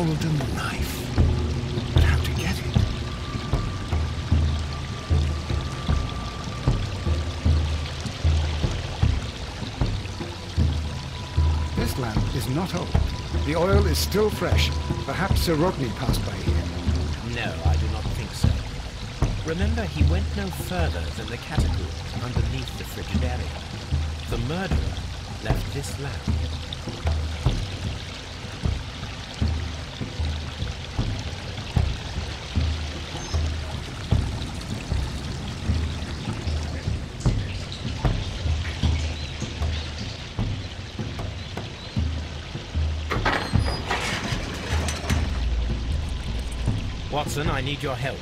Speaker 1: golden knife. But how to get it? This lamp is not old. The oil is still fresh. Perhaps Sir Rodney passed by here.
Speaker 2: No, I do not think so. Remember, he went no further than the catacombs underneath the Frigidaire. The murderer left this lamp. Watson, I need your help.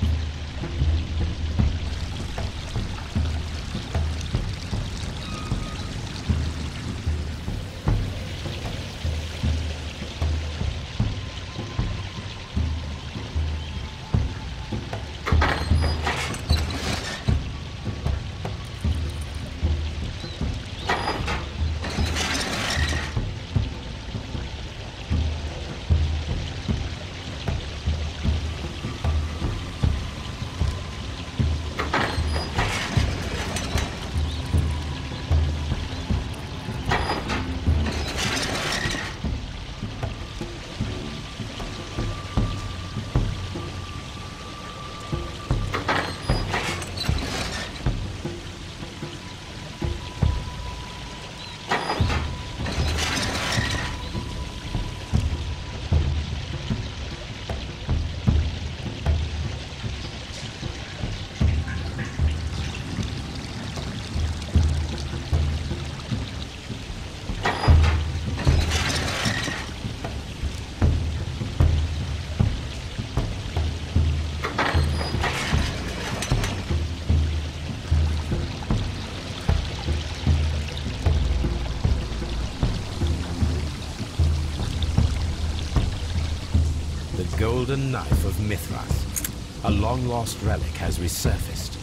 Speaker 2: Golden Knife of Mithras. A long-lost relic has resurfaced.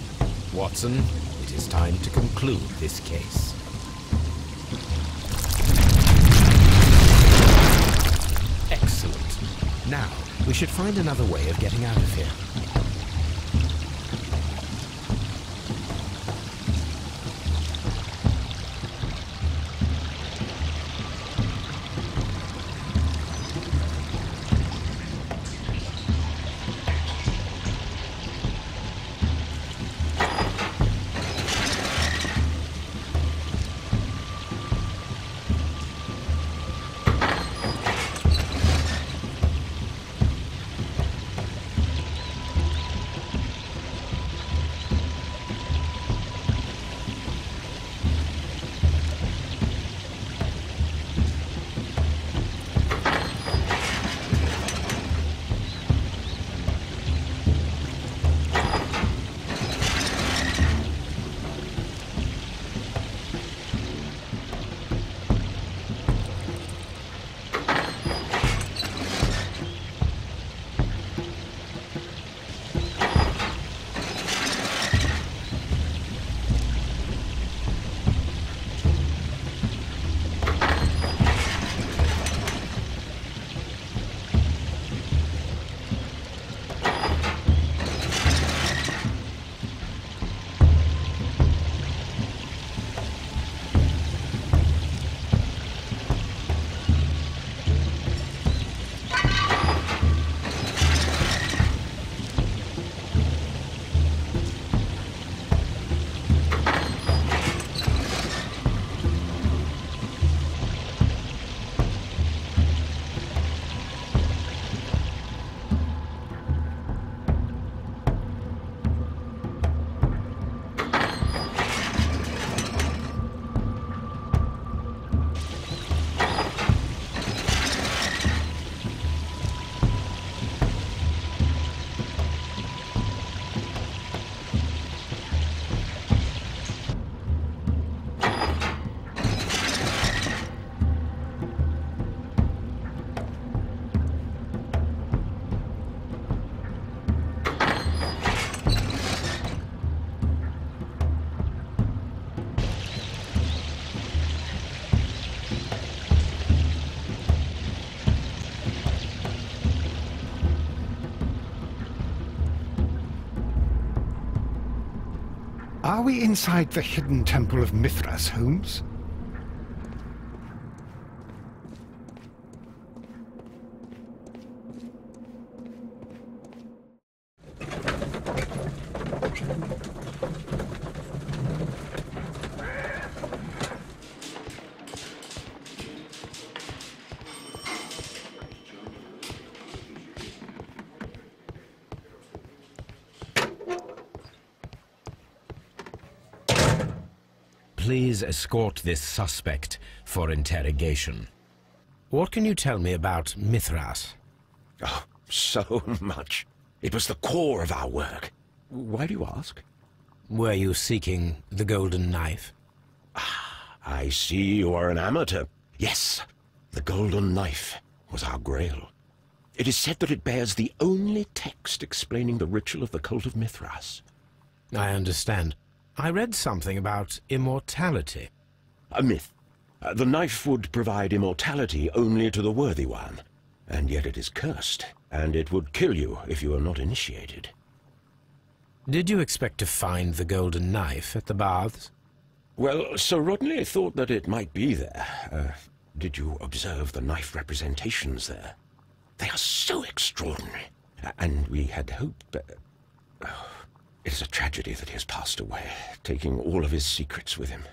Speaker 2: Watson, it is time to conclude this case. Excellent. Now, we should find another way of getting out of here.
Speaker 1: Are we inside the hidden temple of Mithras, Holmes?
Speaker 2: Please escort this suspect for interrogation. What can you tell me about Mithras?
Speaker 6: Oh, so much. It was the core of our work. Why do you ask?
Speaker 2: Were you seeking the golden knife?
Speaker 6: Ah, I see you are an amateur. Yes, the golden knife was our grail. It is said that it bears the only text explaining the ritual of the cult of Mithras.
Speaker 2: I understand. I read something about immortality.
Speaker 6: A myth. The knife would provide immortality only to the worthy one, and yet it is cursed, and it would kill you if you are not initiated.
Speaker 2: Did you expect to find the golden knife at the baths?
Speaker 6: Well, Sir Rodney thought that it might be there. Did you observe the knife representations there? They are so extraordinary, and we had hoped... It is a tragedy that he has passed away, taking all of his secrets with him.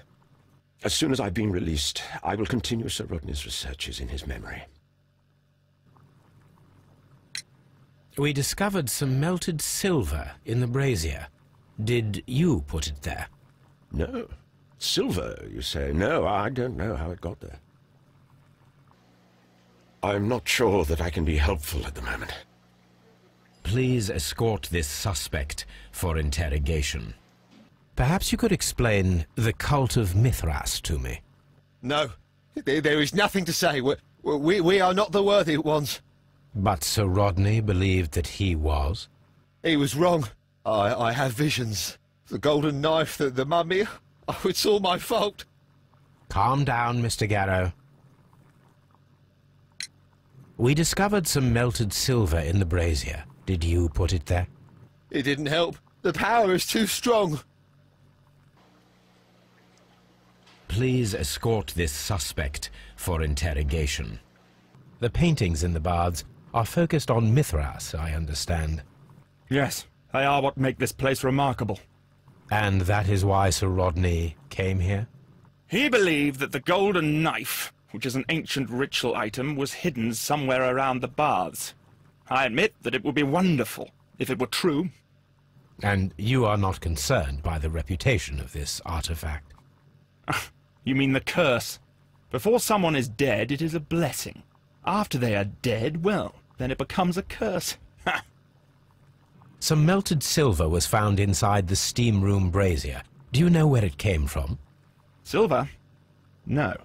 Speaker 6: As soon as I've been released, I will continue Sir Rodney's researches in his memory.
Speaker 2: We discovered some melted silver in the brazier. Did you put it there?
Speaker 6: No. Silver, you say? No, I don't know how it got there. I'm not sure that I can be helpful at the moment.
Speaker 2: Please escort this suspect for interrogation. Perhaps you could explain the cult of Mithras to me.
Speaker 7: No, there is nothing to say. We are not the worthy ones.
Speaker 2: But Sir Rodney believed that he was?
Speaker 7: He was wrong. I have visions. The golden knife, the mummy. Oh, it's all my fault.
Speaker 2: Calm down, Mr. Garrow. We discovered some melted silver in the brazier. Did you put it there?
Speaker 7: It didn't help. The power is too strong.
Speaker 2: Please escort this suspect for interrogation. The paintings in the baths are focused on Mithras, I understand.
Speaker 8: Yes, they are what make this place remarkable.
Speaker 2: And that is why Sir Rodney came here?
Speaker 8: He believed that the golden knife, which is an ancient ritual item, was hidden somewhere around the baths. I admit that it would be wonderful if it were true.
Speaker 2: And you are not concerned by the reputation of this artifact?
Speaker 8: You mean the curse? Before someone is dead, it is a blessing. After they are dead, well, then it becomes a curse.
Speaker 2: Some melted silver was found inside the steam room brazier. Do you know where it came from?
Speaker 8: Silver? No.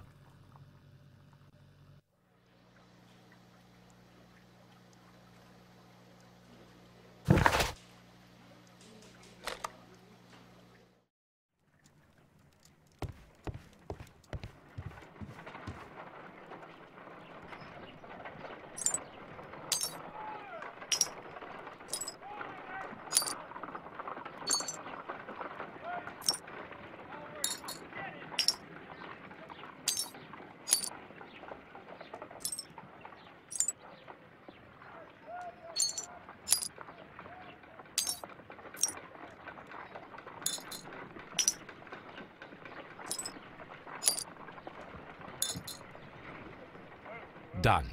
Speaker 2: Done.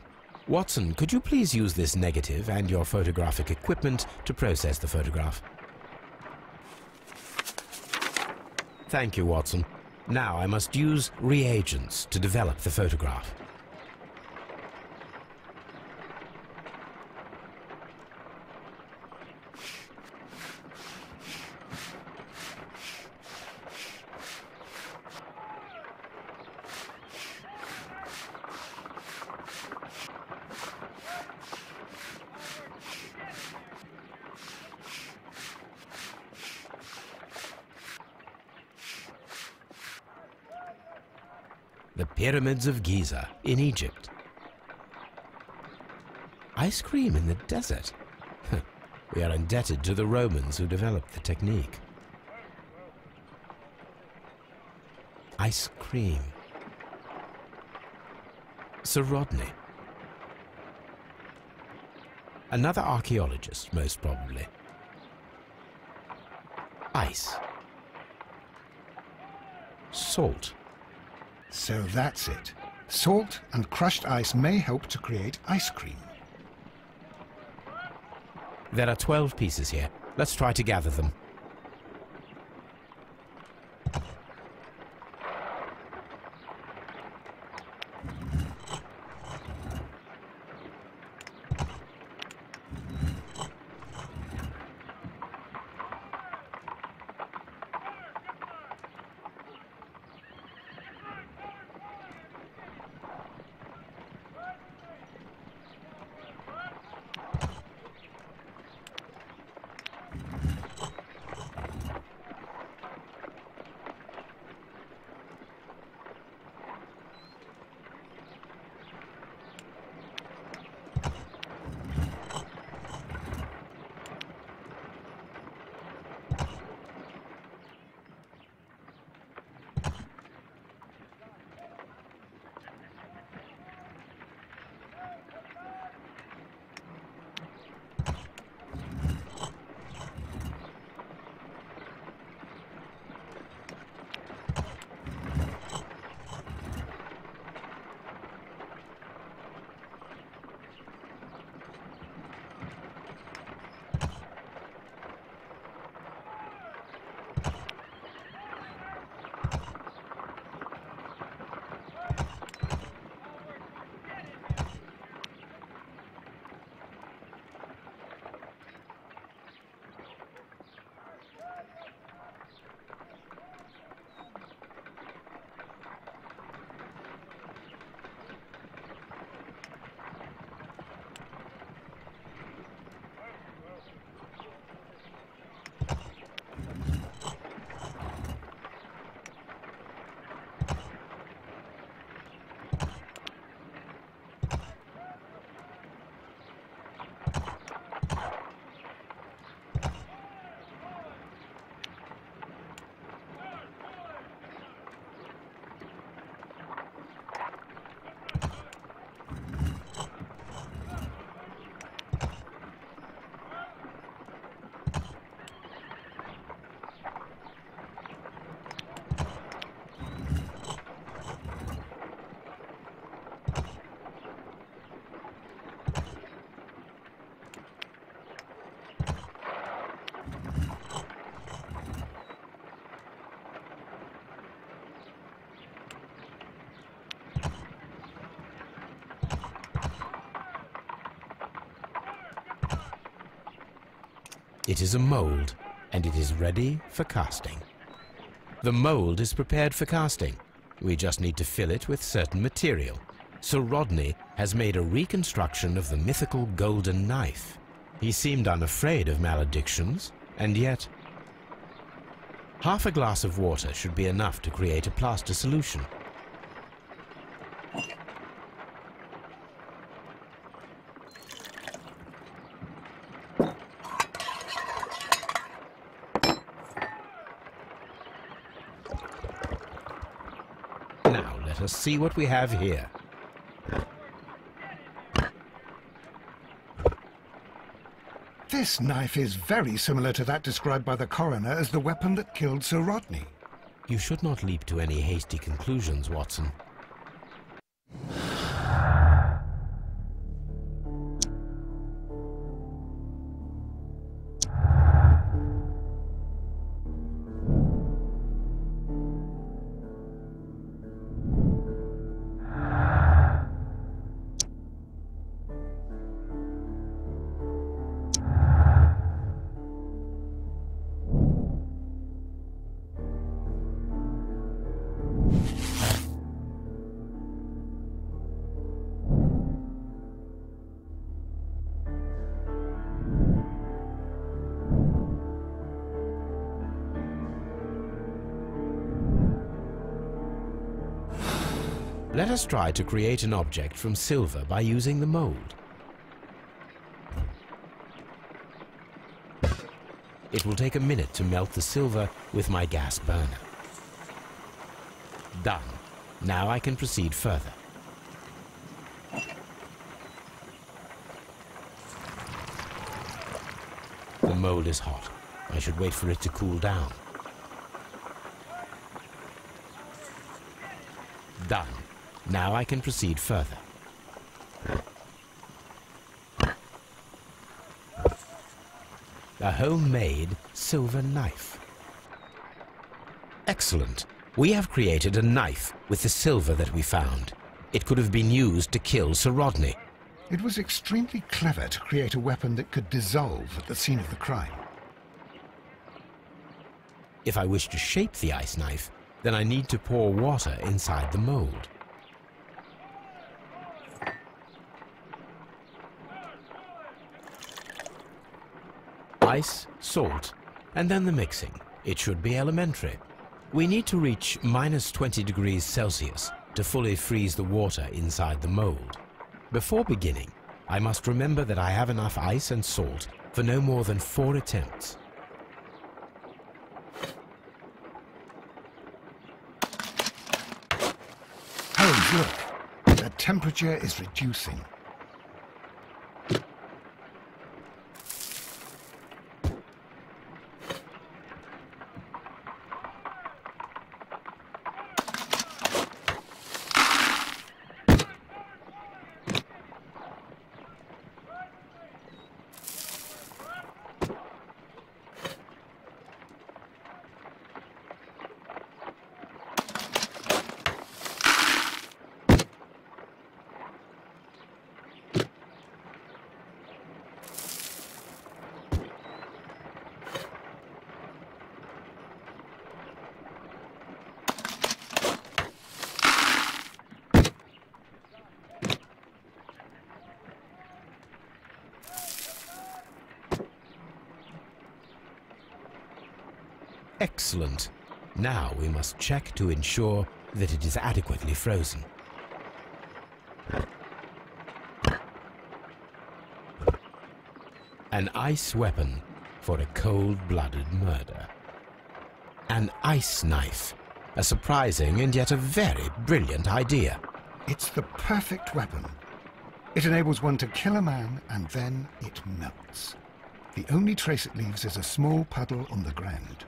Speaker 2: Watson, could you please use this negative and your photographic equipment to process the photograph? Thank you, Watson. Now I must use reagents to develop the photograph. The pyramids of Giza in Egypt. Ice cream in the desert. We are indebted to the Romans who developed the technique. Ice cream. Sir Rodney. Another archaeologist, most probably. Ice. Salt.
Speaker 1: So that's it. Salt and crushed ice may help to create ice cream.
Speaker 2: There are 12 pieces here. Let's try to gather them. It is a mold, and it is ready for casting. The mold is prepared for casting. We just need to fill it with certain material. Sir Rodney has made a reconstruction of the mythical golden knife. He seemed unafraid of maledictions, and yet... Half a glass of water should be enough to create a plaster solution. Now let us see what we have here.
Speaker 1: This knife is very similar to that described by the coroner as the weapon that killed Sir Rodney.
Speaker 2: You should not leap to any hasty conclusions, Watson. Let us try to create an object from silver by using the mold. It will take a minute to melt the silver with my gas burner. Done. Now I can proceed further. The mold is hot. I should wait for it to cool down. Done. Now I can proceed further. A homemade silver knife. Excellent. We have created a knife with the silver that we found. It could have been used to kill Sir Rodney.
Speaker 1: It was extremely clever to create a weapon that could dissolve at the scene of the crime.
Speaker 2: If I wish to shape the ice knife, then I need to pour water inside the mold. Ice, salt, and then the mixing. It should be elementary. We need to reach -20 degrees Celsius to fully freeze the water inside the mold. Before beginning, I must remember that I have enough ice and salt for no more than 4 attempts.
Speaker 1: Holmes, look. The temperature is reducing.
Speaker 2: Excellent. Now we must check to ensure that it is adequately frozen. An ice weapon for a cold-blooded murder. An ice knife. A surprising and yet a very brilliant idea.
Speaker 1: It's the perfect weapon. It enables one to kill a man and then it melts. The only trace it leaves is a small puddle on the ground.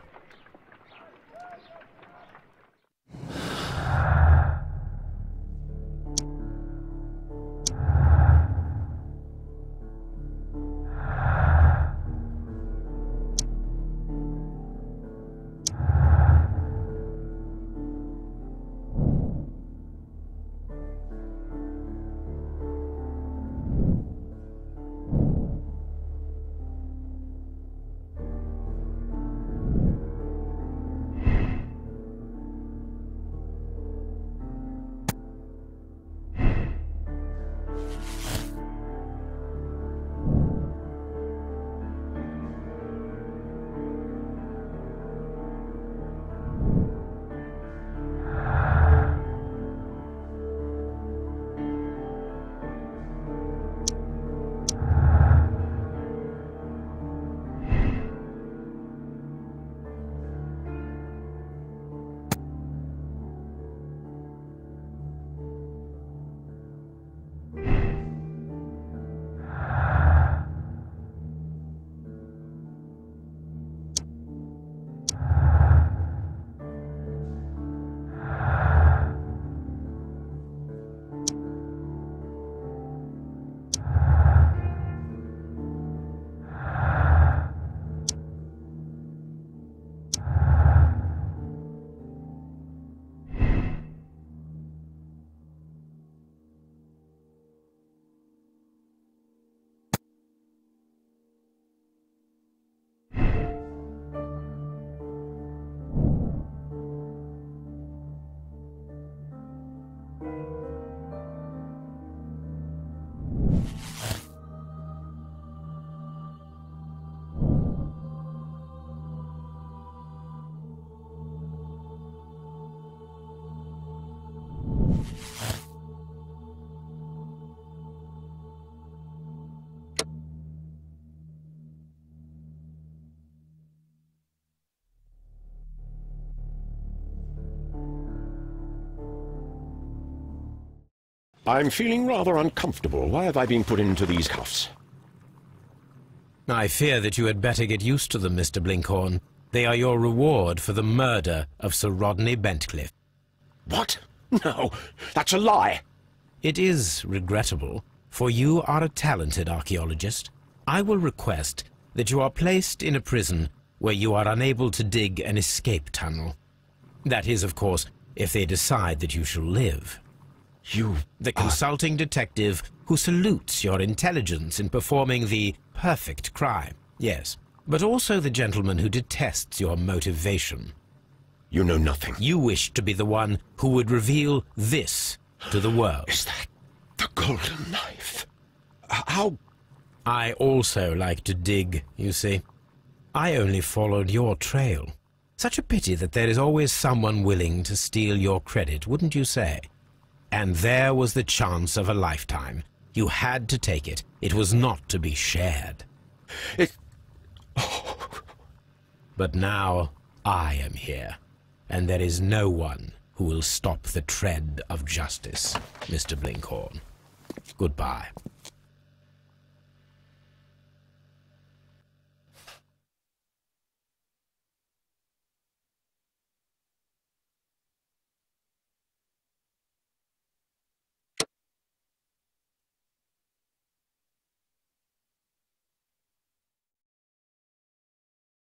Speaker 6: I'm feeling rather uncomfortable. Why have I been put into these cuffs?
Speaker 2: I fear that you had better get used to them, Mr. Blinkhorn. They are your reward for the murder of Sir Rodney Bentcliffe.
Speaker 6: What? No, that's a lie.
Speaker 2: It is regrettable, for you are a talented archaeologist. I will request that you are placed in a prison where you are unable to dig an escape tunnel. That is, of course, if they decide that you shall live.
Speaker 6: You...
Speaker 2: The consulting detective who salutes your intelligence in performing the perfect crime. Yes, but also the gentleman who detests your motivation.
Speaker 6: You know nothing.
Speaker 2: You wish to be the one who would reveal this to the world.
Speaker 6: Is that the golden knife? How...
Speaker 2: I also like to dig, you see. I only followed your trail. Such a pity that there is always someone willing to steal your credit, wouldn't you say? And there was the chance of a lifetime. You had to take it. It was not to be shared. But now I am here, and there is no one who will stop the tread of justice, Mr. Blinkhorn. Goodbye.